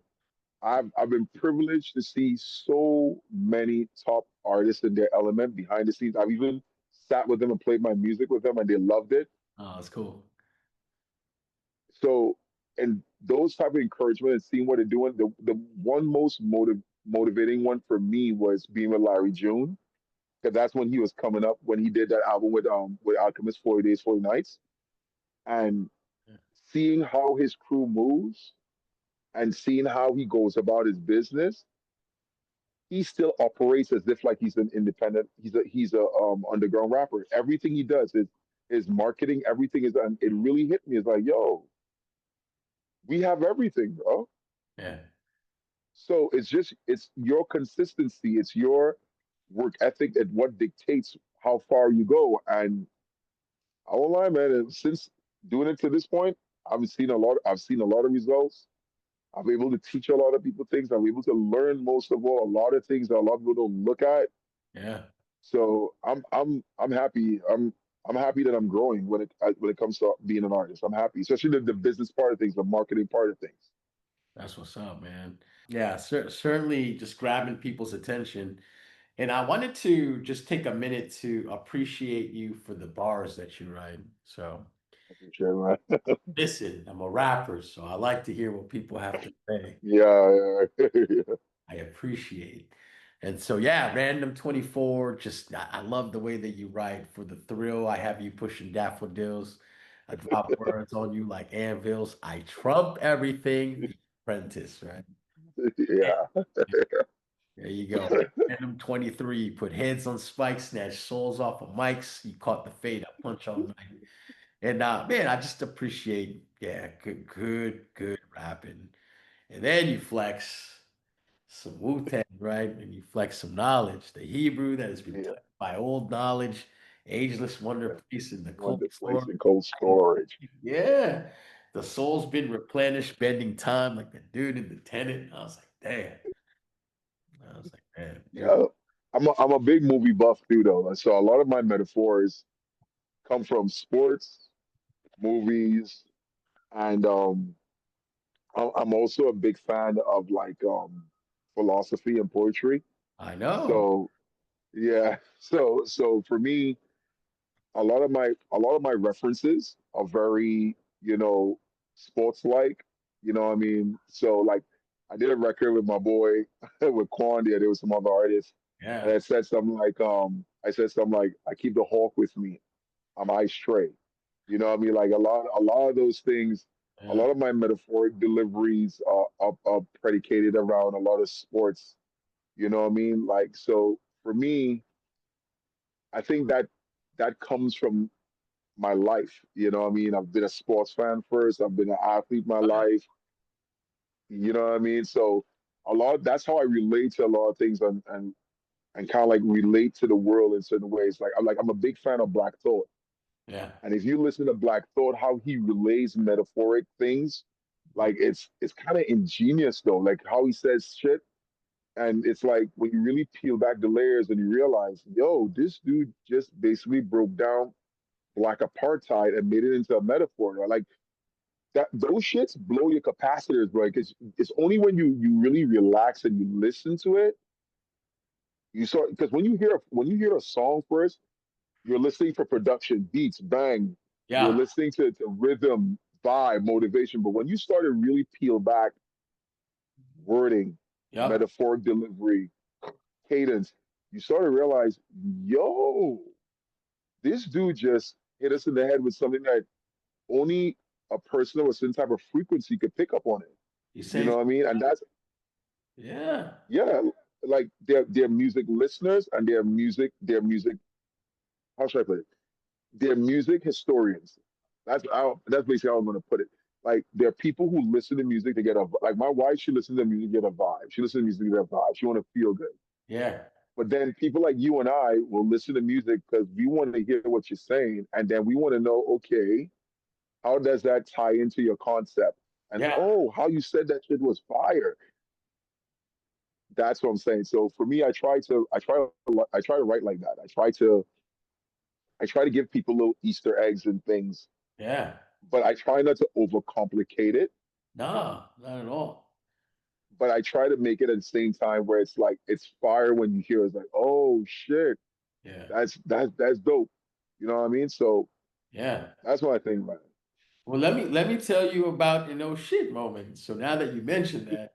I've been privileged to see so many top artists in their element behind the scenes. I've even sat with them and played my music with them, and they loved it. Oh, that's cool. So, and those type of encouragement and seeing what they're doing, the one most motivating one for me was being with Larry June, because that's when he was coming up when he did that album with Alchemist 40 Days, 40 Nights, and seeing how his crew moves and seeing how he goes about his business, he still operates as if like he's an independent, he's a underground rapper. Everything he does is his marketing, everything is, and it really hit me. It's like, yo, we have everything, bro. Yeah. So it's your consistency, it's your work ethic that what dictates how far you go. And I won't lie, man. And since doing it to this point, I've seen a lot of results. I'm able to teach a lot of people things. I'm able to learn most of all a lot of things that a lot of people don't look at. Yeah. So I'm happy. I'm happy that I'm growing when it comes to being an artist. I'm happy, especially the business part of things, the marketing part of things. That's what's up, man. Yeah, certainly just grabbing people's attention. And I wanted to just take a minute to appreciate you for the bars that you write. So, I appreciate it, man. listen, I'm a rapper, so I like to hear what people have to say. Yeah, yeah. I appreciate. And so, yeah, Random 24, just I love the way that you write. For the thrill, I have you pushing daffodils. I drop words on you like anvils. I trump everything. The Apprentice, right? Yeah. There you go. Random 23, put heads on spikes, snatch souls off of mics. You caught the fade. I punch all night. And man, I just appreciate, yeah, good rapping. And then you flex some Wu-Tang, right? And you flex some knowledge. The Hebrew that is Yeah. replaced by old knowledge, ageless wonder Yeah. place in the cold Wonder place store. in cold storage. Yeah. The soul's been replenished, bending time like the dude in the tenant. I was like, damn. I was like, man, dude. Yeah. I'm a big movie buff too though. So a lot of my metaphors come from sports, movies, and I'm also a big fan of like philosophy and poetry. I know. So yeah, so for me, a lot of my references are very, sports like, you know what I mean? So like I did a record with my boy with Quandia, there was some other artists, and Yeah. I said something like I keep the hawk with me. I'm ice tray. You know what I mean? Like a lot of those things, a Yeah. lot of my metaphoric deliveries are predicated around a lot of sports. You know what I mean? Like so for me, I think that comes from my life. You know what I mean? I've been a sports fan first. I've been an athlete my life. You know what I mean? So that's how I relate to a lot of things and kind of like relate to the world in certain ways. I'm a big fan of Black Thought. Yeah. And if you listen to Black Thought, how he relays metaphoric things, like it's kind of ingenious though, like how he says shit. And it's like when you really peel back the layers and you realize, yo, this dude just basically broke down black apartheid and made it into a metaphor. Right? Like that, those shits blow your capacitors, bro. Because it's only when you really relax and you listen to it, you start. Because when you hear a song first, you're listening for production, beats, bang. You're Yeah. listening to rhythm, vibe, motivation. But when you start to really peel back wording, Yep. metaphoric delivery, cadence, you start to realize, yo, this dude just hit us in the head with something that only a person of a certain type of frequency could pick up on it. You You say, know what I mean? And that's yeah. yeah, like they're music listeners and they're music. How should I put it? They're music historians. That's basically how I'm gonna put it. Like there are people who listen to music to get a like my wife. She listens to music to get a vibe. She listens to music to get a vibe. She want to feel good. Yeah. But then people like you and I will listen to music because we want to hear what you're saying, and then we want to know, okay, how does that tie into your concept? And Yeah. oh, how you said that shit was fire. That's what I'm saying. So for me, I try to write like that. I try to give people little Easter eggs and things, Yeah. but I try not to overcomplicate it. No, not at all. But I try to make it at the same time where it's like it's fire when you hear it. It's like, oh shit, Yeah. that's dope. You know what I mean? So Yeah. that's what I think, man. Well, let me tell you about an oh shit moment. So now that you mentioned that,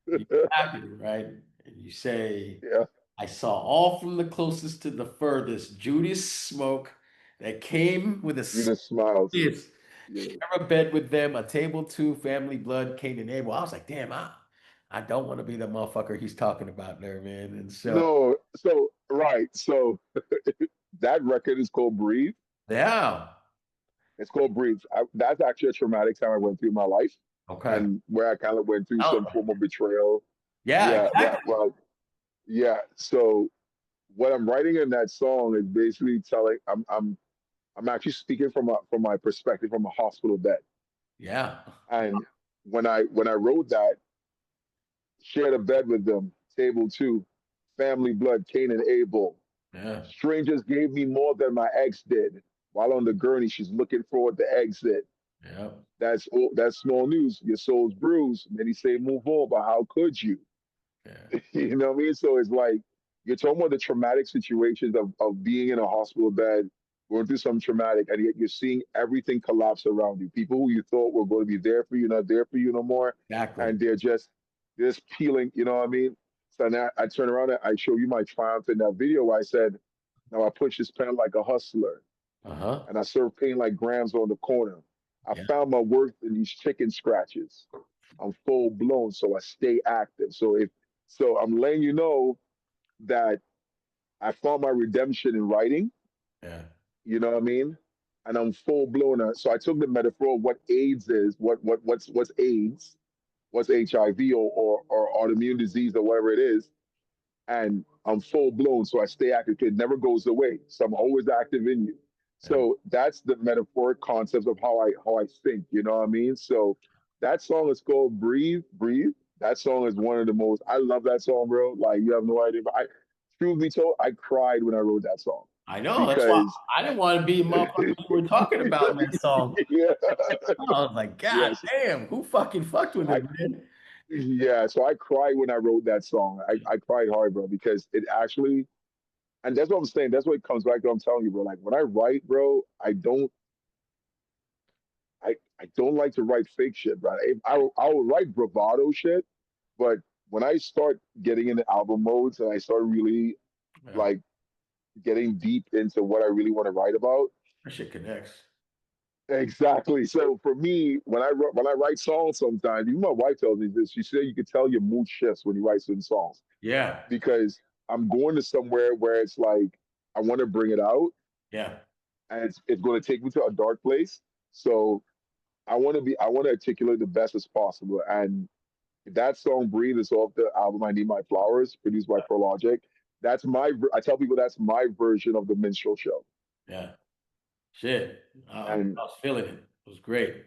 you happy, right? and you say, Yeah. I saw all from the closest to the furthest, Judas smoke that came with a Judas smiles. serious Yeah. share a bed with them, a table two, family blood, Cain and Abel. I was like, damn, I don't want to be the motherfucker he's talking about there, man. And so, No, so right. So that record is called Breathe. yeah, It's called Breathe. That's actually a traumatic time I went through in my life, okay. and where I kind of went through Oh, some form of betrayal. yeah, Yeah, that exactly. well, yeah. So what I'm writing in that song is basically telling I'm actually speaking from my perspective from a hospital bed. Yeah, And when I wrote that, shared a bed with them, table two, family blood, Cain and Abel. yeah, Strangers gave me more than my ex did. While on the gurney, she's looking for the exit. yeah, That's small news. Your soul's bruised. Many say move on, but how could you? yeah, You know what I mean? So it's like you're talking about the traumatic situations of being in a hospital bed, going through some traumatic, and yet you're seeing everything collapse around you. People who you thought were going to be there for you, not there for you no more, exactly. and they're just peeling. You know what I mean? So now I turn around and I show you my triumph in that video. I said, "Now I push this pen like a hustler, Uh-huh. and I serve pain like grams on the corner. I Yeah, found my worth in these chicken scratches. I'm full blown, so I stay active. So I'm letting you know that I found my redemption in writing. yeah, You know what I mean? And I'm full blown. So I took the metaphor of what AIDS is, what's AIDS, what's HIV or autoimmune disease or whatever it is, and I'm full blown. So I stay active. It never goes away. So I'm always active in you. yeah. So that's the metaphoric concept of how I think. You know what I mean? So that song is called Breathe, Breathe. That song is one of the most. I love that song, bro. Like you have no idea. But truth be told, I cried when I wrote that song I know. That's why because I didn't want to be a motherfucker you were talking about in that song. yeah, I was like, God yes, damn, who fucking fucked with I him, man? yeah. So I cried when I wrote that song. I cried hard, bro, because it actually. And that's what I'm saying. That's what it comes back to. I'm telling you, bro. Like when I write, bro, I don't like to write fake shit, bro. I will write bravado shit, but when I start getting into album modes and I start really Yeah, like getting deep into what I really want to write about, that shit connects. exactly. So for me, when I write songs, sometimes even my wife tells me this. She said you could tell your mood shifts when you write certain songs Yeah, because I'm going to somewhere where it's like I want to bring it out yeah, and it's going to take me to a dark place. So I want to articulate the best as possible. And that song "Breathe" is off the album "I Need My Flowers," produced by Prologic. I tell people that's my version of the minstrel show. yeah. Shit. I And was feeling it. It was great.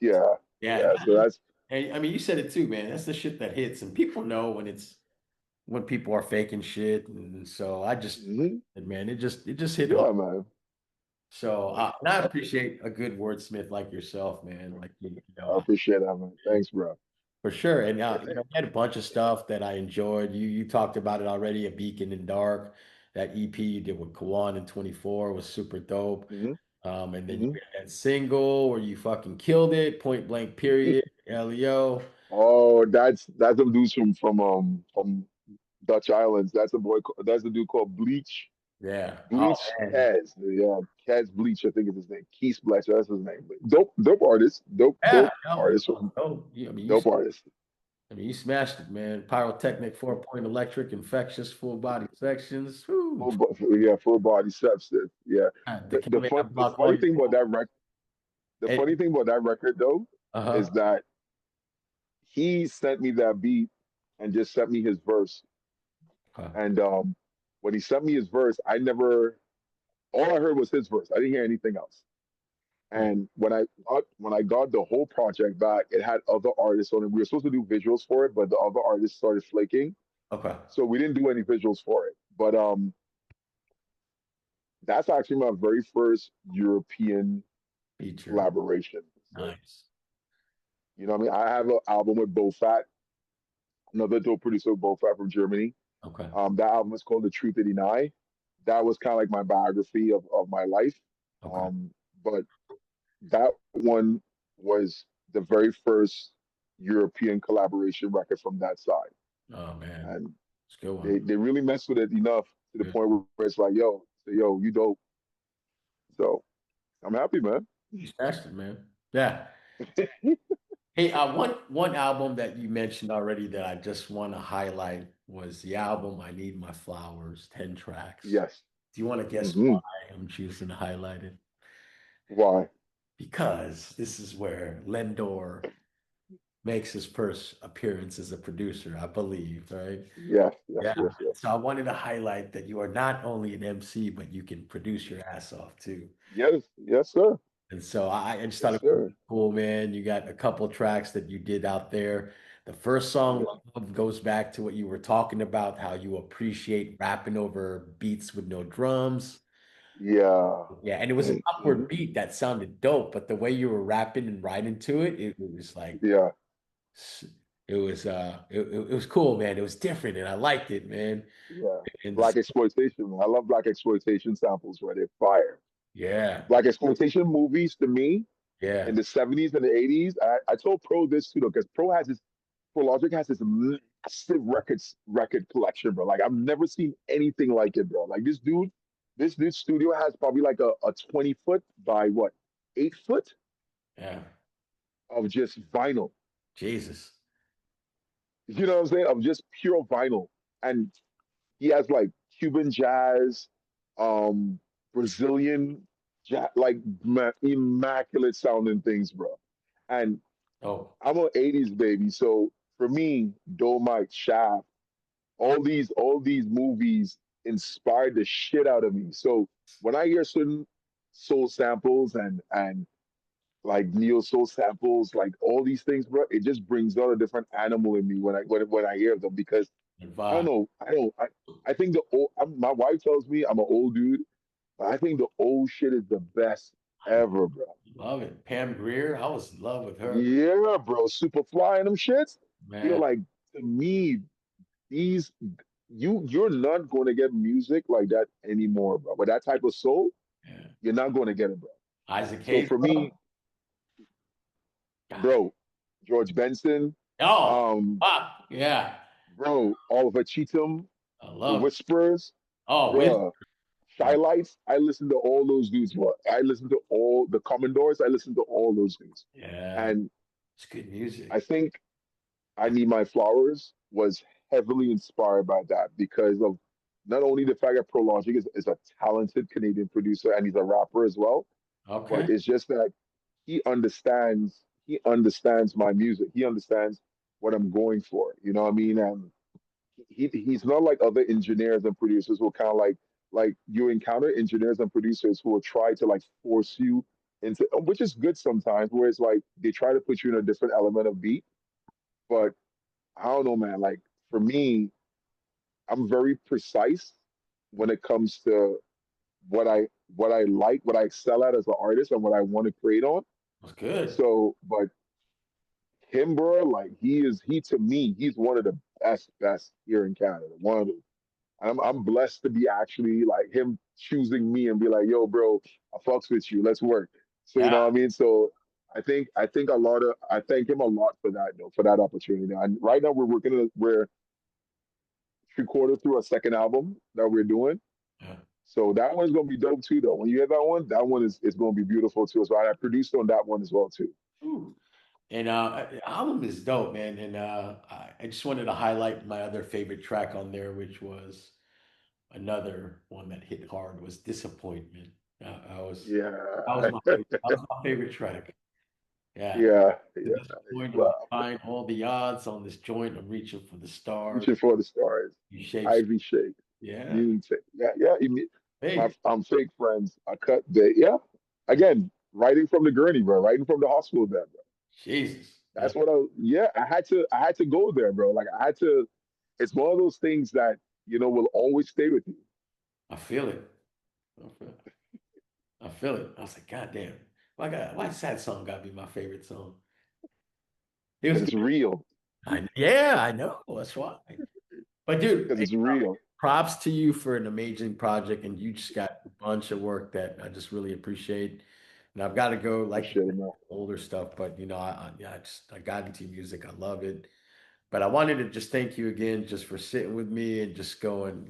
yeah, Yeah. yeah. So that's And I mean, you said it too, man. That's the shit that hits, and people know when people are faking shit, and so I just, mhm. man, it just hit home. Yeah, man. So and I appreciate a good wordsmith like yourself, man. Like I appreciate that, man. Thanks, bro. for sure. And we had a bunch of stuff that I enjoyed. You talked about it already. A Beacon in Dark, that EP you did with Kawan in 24 was super dope. Hmm. And then you Hmm. had that single where you fucking killed it, point blank, period. Leo. Oh, that's some dudes from Dutch Islands. That's a dude called Bleach. Yeah. Oh Bleach man. Kaz. Yeah, Kaz Bleach, I think is his name. Keith Bleach, that's his name. Dope artist. Yeah. Dope No, artist from no. dope artist. I mean, you smashed it, man. Pyrotechnic, 4-point electric, infectious, full body sections. Woo. Yeah, full body substance. Yeah. God, the The the camera fun the block all funny your thing about that record the and, funny thing about that record though is uh-huh. that he sent me that beat and just sent me his verse. Okay. And when he sent me his verse, all I heard was his verse. I didn't hear anything else. Mm, And when I got the whole project back, it had other artists on it. We were supposed to do visuals for it, but the other artists started flaking, okay. so we didn't do any visuals for it. But that's actually my very first European Feature. collaboration. So Nice. you know what I mean? I have an album with Bofat, another dope producer, Bofat from Germany. Okay. That album is called The Truth That Deny. That was kind of like my biography of my life. Okay. But that one was the very first European collaboration record from that side. Oh man, and it's a good one. they really mess with it enough to the Good. point where it's like, yo, say, yo, you dope. So I'm happy, man. He's fasted, man. Yeah. Hey, one album that you mentioned already that I just want to highlight was the album I Need My Flowers, 10 tracks. Yes. Do you want to guess why Hmm. I'm choosing to highlight it? Why? Because this is where Len-Dor makes his first appearance as a producer, I believe, right? Yes, yes, Yeah. yes, yes. So I wanted to highlight that you are not only an MC, but you can produce your ass off too. Yes, yes, sir. And so I just thought Yes, it was sir. cool, man. You got a couple tracks that you did out there. The first song Yeah. Love goes back to what you were talking about, how you appreciate rapping over beats with no drums. Yeah. Yeah, and it was an Hmm. upward beat that sounded dope, but the way you were rapping and writing to it, it was like Yeah. it was cool, man. It was different and I liked it, man. Yeah. And Black exploitation, man. I love black exploitation samples where they're fire. yeah, Black exploitation movies to me in yeah, the 70s and the 80s. I told Pro this too, though, because Pro Logic has this massive record collection, bro. Like I've never seen anything like it, bro. Like this dude studio has probably like a 20 foot by what, 8 foot yeah. of just vinyl. Jesus. You know what I'm saying? Of just pure vinyl. And he has like Cuban jazz, um, Brazilian jazz, like immaculate sounding things, bro. And Oh, I'm an 80s baby, so for me, Dolomite, Shaft, all these movies inspired the shit out of me. So when I hear certain soul samples and like neo soul samples, like all these things, bro, it just brings out a different animal in me when I hear them because and I don't vibe. know, I think my wife tells me I'm an old dude, but I think the old shit is the best I ever, bro. love it. Pam Grier, I was in love with her, Yeah, bro, Superfly and them shits. You know, man. like to me, these you're not going to get music like that anymore, bro. But that type of soul, Yeah. you're not going to get it, bro. Isaac So Hayes, for me, bro. God. bro, George Benson, Oh, um, fuck. Yeah. bro, Oliver Cheatham, I The love it. Whisperers, Oh, with bro. Shy yeah. Lights, I listen to all those dudes, bro. I listen to all the Commodores, I listen to all those dudes. Yeah. And It's good I music. think I Need My Flowers was heavily inspired by that because of not only the fact that Prologic is a talented Canadian producer and he's a rapper as well, but Okay. it's just that he understands my music. He understands what I'm going for. You know what I mean? And he's not like other engineers and producers who are kind of like you encounter engineers and producers who will try to like force you into, which is good sometimes, where it's like they try to put you in a different element of beat. But I don't know, man. Like for me, I'm very precise when it comes to what I like, what I excel at as an artist, and what I want to create on. It was good. So, but him, bro, like he to me, he's one of the best here in Canada. One of the I'm blessed to be actually like him choosing me and be like, yo, bro, I fucks with you. Let's work. So you Yeah. know what I mean? So I think a lot of I thank him a lot for that though, for that opportunity. And right now we're 3/4 through a second album that we're doing. Yeah. So that one's gonna be dope too though. When you hear that one is gonna be beautiful too. So I produced on that one as well too. Ooh. And the album is dope, man. And I just wanted to highlight my other favorite track on there, which was another one that hit hard was Disappointment. I was that was Yeah. my favorite, that was my favorite track. Yeah. Yeah. At Yeah. this point, I'm Well, defying all the odds on this joint. I'm reaching for the stars. reaching for the stars. You shape. Ivy Shake. Yeah. Unity. Yeah, yeah. My Hey, fake friends. I cut the yeah. Again, writing from the gurney, bro. Writing from the hospital bed, bro. Jesus. Yeah. That's what I. Yeah, I had to go there, bro. Like I had to. It's one of those things that will always stay with you I feel it. I feel it. I feel it. I was like, God damn. Why Sad Song gotta be my favorite song? It was because it's good. real. Yeah, I know. That's why. But dude, Because it's real. props to you for an amazing project, and you just got a bunch of work that I just really appreciate. And I've got to go like Appreciate it, man. older stuff, but yeah, I got into music. I love it. But I wanted to just thank you again just for sitting with me and just going,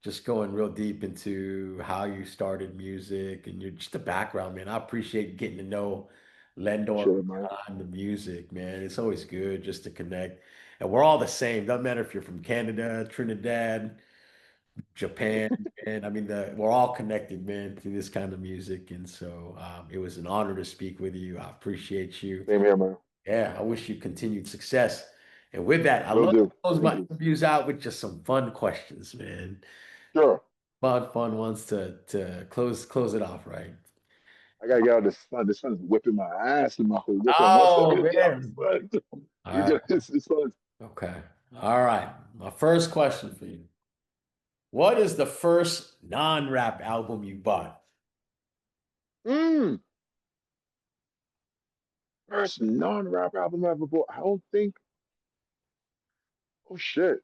just going real deep into how you started music and you're just the background, man. I appreciate getting to know Len-Dor Appreciate it, man. behind the music, man. It's always good just to connect. And we're all the same. Doesn't matter if you're from Canada, Trinidad, Japan, and I mean we're all connected, man, through this kind of music. And so it was an honor to speak with you. I appreciate you. Same here, man. Yeah, I wish you continued success. And with that, I Will love to do. close Thank my you. interviews out with just some fun questions, man. Sure. Fun ones to close it off, right? I gotta get out of the sun. The sun is whipping my ass in my face. This one, one Oh second, get out man. the sun. All You right. just, it's sun. Okay. All right. My first question for you. What is the first non-rap album you bought? Mm, first non-rap album I ever bought. I don't think. Oh shit.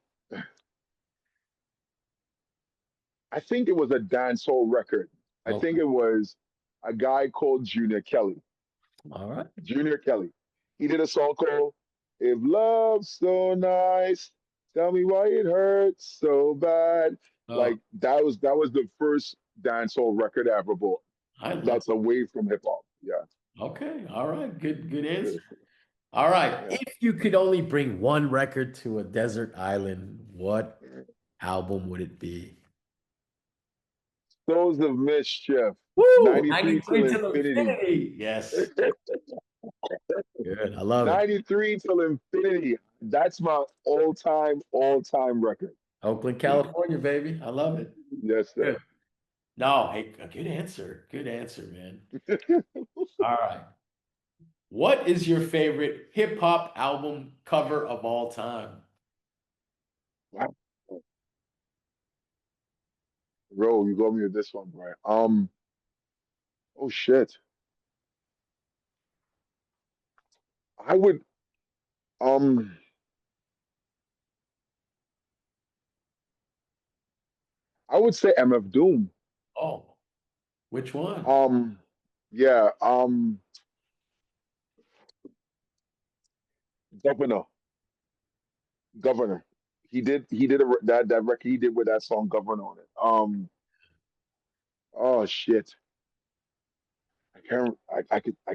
I think it was a dancehall record. I think Okay. it was a guy called Junior Kelly. All right. Junior Kelly. He did a song called "If Love's So Nice, Tell Me Why It Hurts So Bad." Oh, Like that was the first dancehall record I ever bought. I love That's away from hip hop. Yeah, it. Okay. All right. Good answer. All right. yeah. If you could only bring one record to a desert island, what album would it be? Souls of Mischief, Woo! 93 till 93 till infinity. infinity. Yes. Good. I love it. 93 till infinity. That's my all time record. Oakland, California, baby. I love it. Yes, Good. sir. No, hey, a good answer. Good answer, man. All right. What is your favorite hip hop album cover of all time? Wow. Bro, you got me with this one, bro. Oh shit. I would um I would say MF Doom. Oh, which one? Um yeah, Governor. Governor. He did that record he did with that song Governor on it. Oh shit. I can't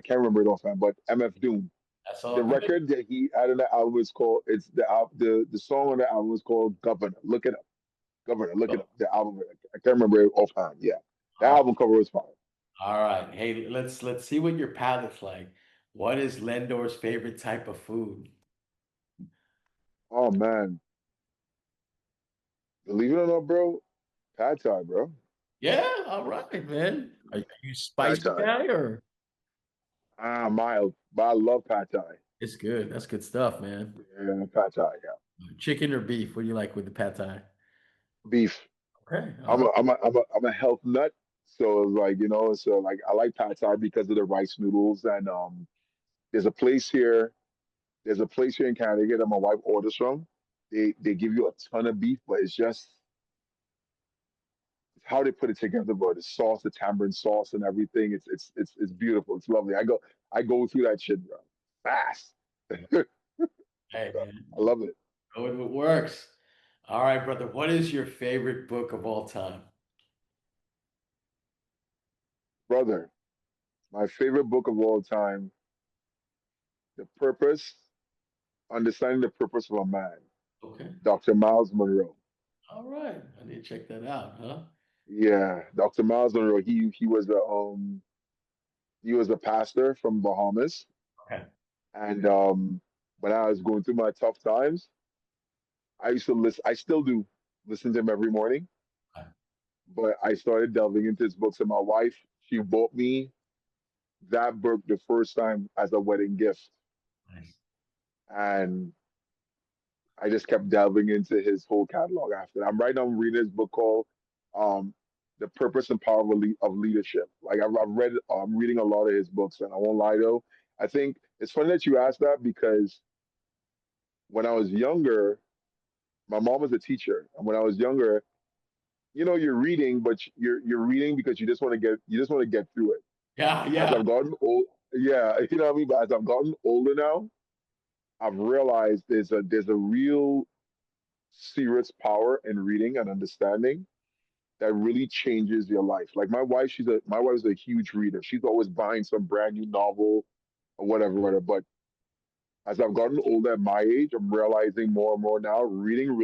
remember it offhand, but MF Doom. That's The all good. record that he had on the album is called it's the song on the album is called Governor. Look it up. Governor, look it Oh, up. The album I can't remember it offhand. Yeah. That all album cover was fire. all right. Hey, let's see what your palate's like. What is Lendor's favorite type of food? Oh man. Believe it or not, bro, pad thai, bro. Yeah, all right, man. Are you Pad spicy thai. guy or Ah, mild, but I love pad thai. it's good. That's good stuff, man. Yeah, pad thai. Yeah, Chicken or beef? What do you like with the pad thai? beef. Okay, all I'm right. a I'm a I'm a I'm a health nut. So like so like I like pad thai because of the rice noodles and there's a place here. There's a place here in Canada that my wife orders from. They give you a ton of beef, but it's how they put it together, bro. The sauce, the tamarind sauce, and everything. It's beautiful. It's lovely. I go through that shit, bro, fast. I Hey, man. love it, Oh, it works. All right, brother. What is your favorite book of all time? brother. My favorite book of all time, The Purpose, Understanding the Purpose of a Man, Okay. Dr. Miles Monroe. All right. I need to check that out, huh? Yeah, Dr. Miles Monroe. He was a pastor from Bahamas, Okay. and when I was going through my tough times, I used to listen. I still do listen to him every morning. Okay. But I started delving into his books, and my wife, she bought me that book the first time as a wedding gift, Nice. and I just kept delving into his whole catalog after that. I'm right now I'm reading his book called um, "The Purpose and Power of Leadership." Like I'm reading a lot of his books, and I won't lie though, I think it's funny that you asked that because when I was younger, my mom was a teacher, and when I was younger, you're reading, but you're reading because you just want to get through it. Yeah, As yeah. I've gotten old, yeah, you know what I mean. But as I've gotten older now, I've realized there's a real serious power in reading and understanding that really changes your life. Like my wife's a huge reader. She's always buying some brand new novel or whatever, whatever. But as I've gotten older at my age, I'm realizing more and more now, reading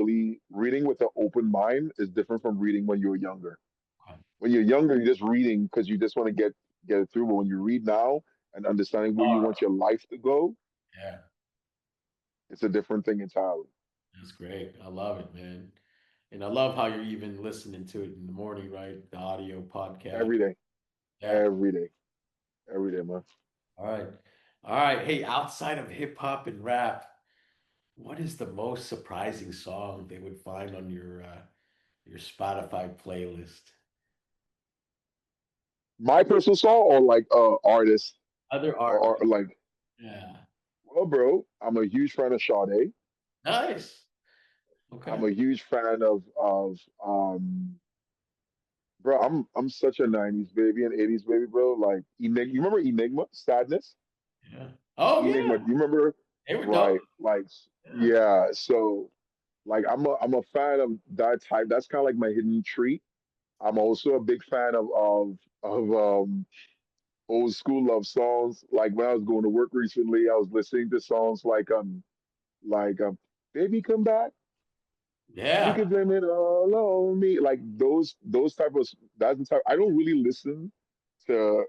with an open mind is different from reading when you were younger. When you're younger, you're just reading because you just want to get it through. But when you read now and understanding where you Oh, want your life to go, yeah, it's a different thing entirely. that's great. I love it, man. And I love how you're even listening to it in the morning, right? The audio podcast. Every day, Yeah. every day, every day, man. All right. All right. Hey, outside of hip hop and rap, what is the most surprising song they would find on your Spotify playlist? My personal song or like artist Other or artists. like, Yeah. well, bro, I'm a huge fan of Sade. Nice. I'm Okay. a huge fan of bro. I'm such a '90s baby and '80s baby, bro. Like Enigma, you remember Enigma, Sadness, Yeah. Oh Enigma. yeah. You remember, They were dope. right? Like, Yeah. yeah. So, like, I'm a fan of that type. That's kind of like my hidden treat. I'm also a big fan of old school love songs. Like when I was going to work recently, I was listening to songs like Baby Come Back. You Yeah. can blame it all on me. Like those type of that's the type I don't really listen to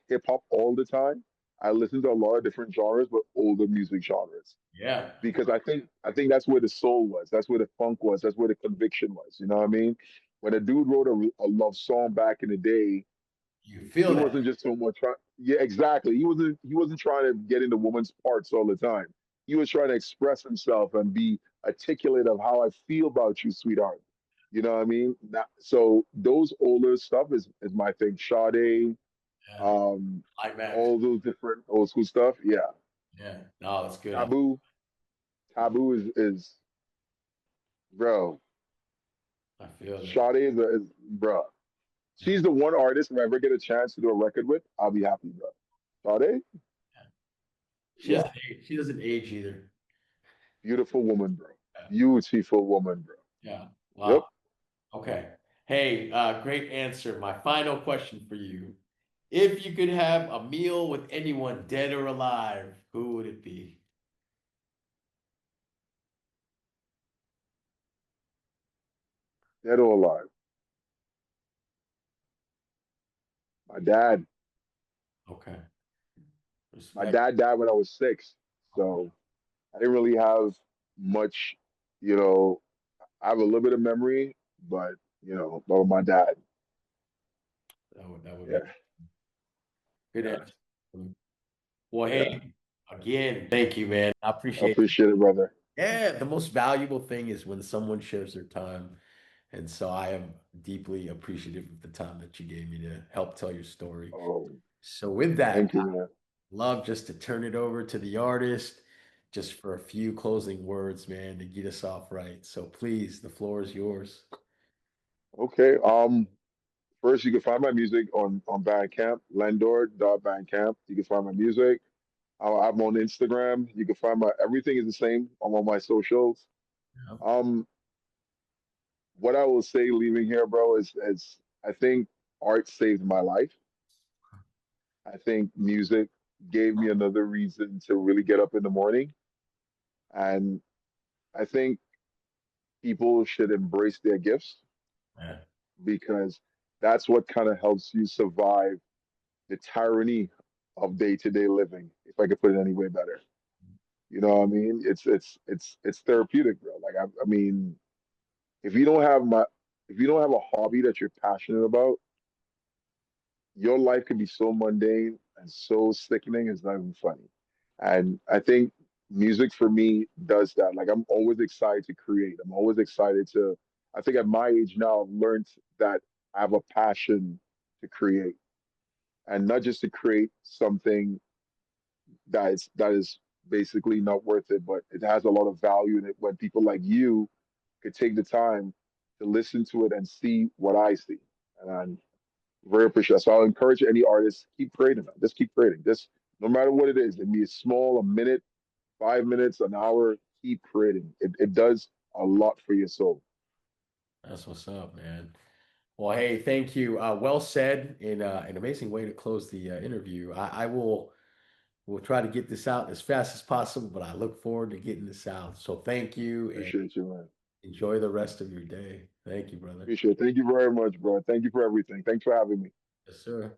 hip hop all the time. I listen to a lot of different genres, but older music genres. Yeah. Because I think that's where the soul was, that's where the funk was, that's where the conviction was. You know what I mean? When a dude wrote a love song back in the day, You he feel that. wasn't just so much trying. Yeah, exactly. He wasn't trying to get into women's parts all the time. He was trying to express himself and be articulate of how I feel about you, sweetheart. You know what I mean? So those older stuff is my thing. Sade, Yeah. um, Climax. all those different old school stuff. Yeah. Yeah. No, that's good. Taboo. Taboo is bro. I feel that. Sade is bro. Yeah. She's the one artist if I ever get a chance to do a record with, I'll be happy, bro. Sade, Yeah. yeah. She doesn't age either. Beautiful woman, bro. Yeah. Beautiful woman, bro. Yeah. Yep. Wow. Okay. Hey, great answer. My final question for you. If you could have a meal with anyone, dead or alive, who would it be? Dead or alive. My dad. Okay. My Respect. dad died when I was 6. Okay. So I didn't really have much, you know, I have a little bit of memory, but my dad. That would be Yeah. good Yeah. answer. Well, Yeah. hey, again, thank you, man. I I appreciate it. appreciate it, brother. Yeah, the most valuable thing is when someone shares their time. And so I am deeply appreciative of the time that you gave me to help tell your story. Oh, So with that, thank you, man. love just to turn it over to the artist just for a few closing words, man, to get us off right. So please, the floor is yours. Okay. First you can find my music on Bandcamp, Len-Dor.bandcamp. You can find my music. I'm on Instagram. You can find my everything is the same on all my socials. Yeah. Um, what I will say leaving here, bro, is I think art saved my life. I think music gave me another reason to really get up in the morning. And I think people should embrace their gifts Yeah. because that's what kind of helps you survive the tyranny of day-to-day living, if I could put it any way better. You know what I mean? It's therapeutic, bro. Like I mean, if you don't have my if you don't have a hobby that you're passionate about, your life could be so mundane and so sickening, it's not even funny. And I think music for me does that. Like I'm always excited to create. I'm always excited to I think at my age now I've learned that I have a passion to create. And not just to create something that is basically not worth it, but it has a lot of value in it when people like you could take the time to listen to it and see what I see. And I'm very appreciative. So I'll encourage any artist, keep creating them. Just keep creating. Just no matter what it is, it may be small, a minute, 5 minutes, an hour, keep creating. It does a lot for your soul. That's what's up, man. Well, hey, thank you. Well said. In an amazing way to close the interview. I will try to get this out as fast as possible, but I look forward to getting this out. So thank you and Appreciate you, man. enjoy the rest of your day. Thank you, brother. Appreciate it. Thank you very much, bro. Thank you for everything. Thanks for having me. Yes, sir.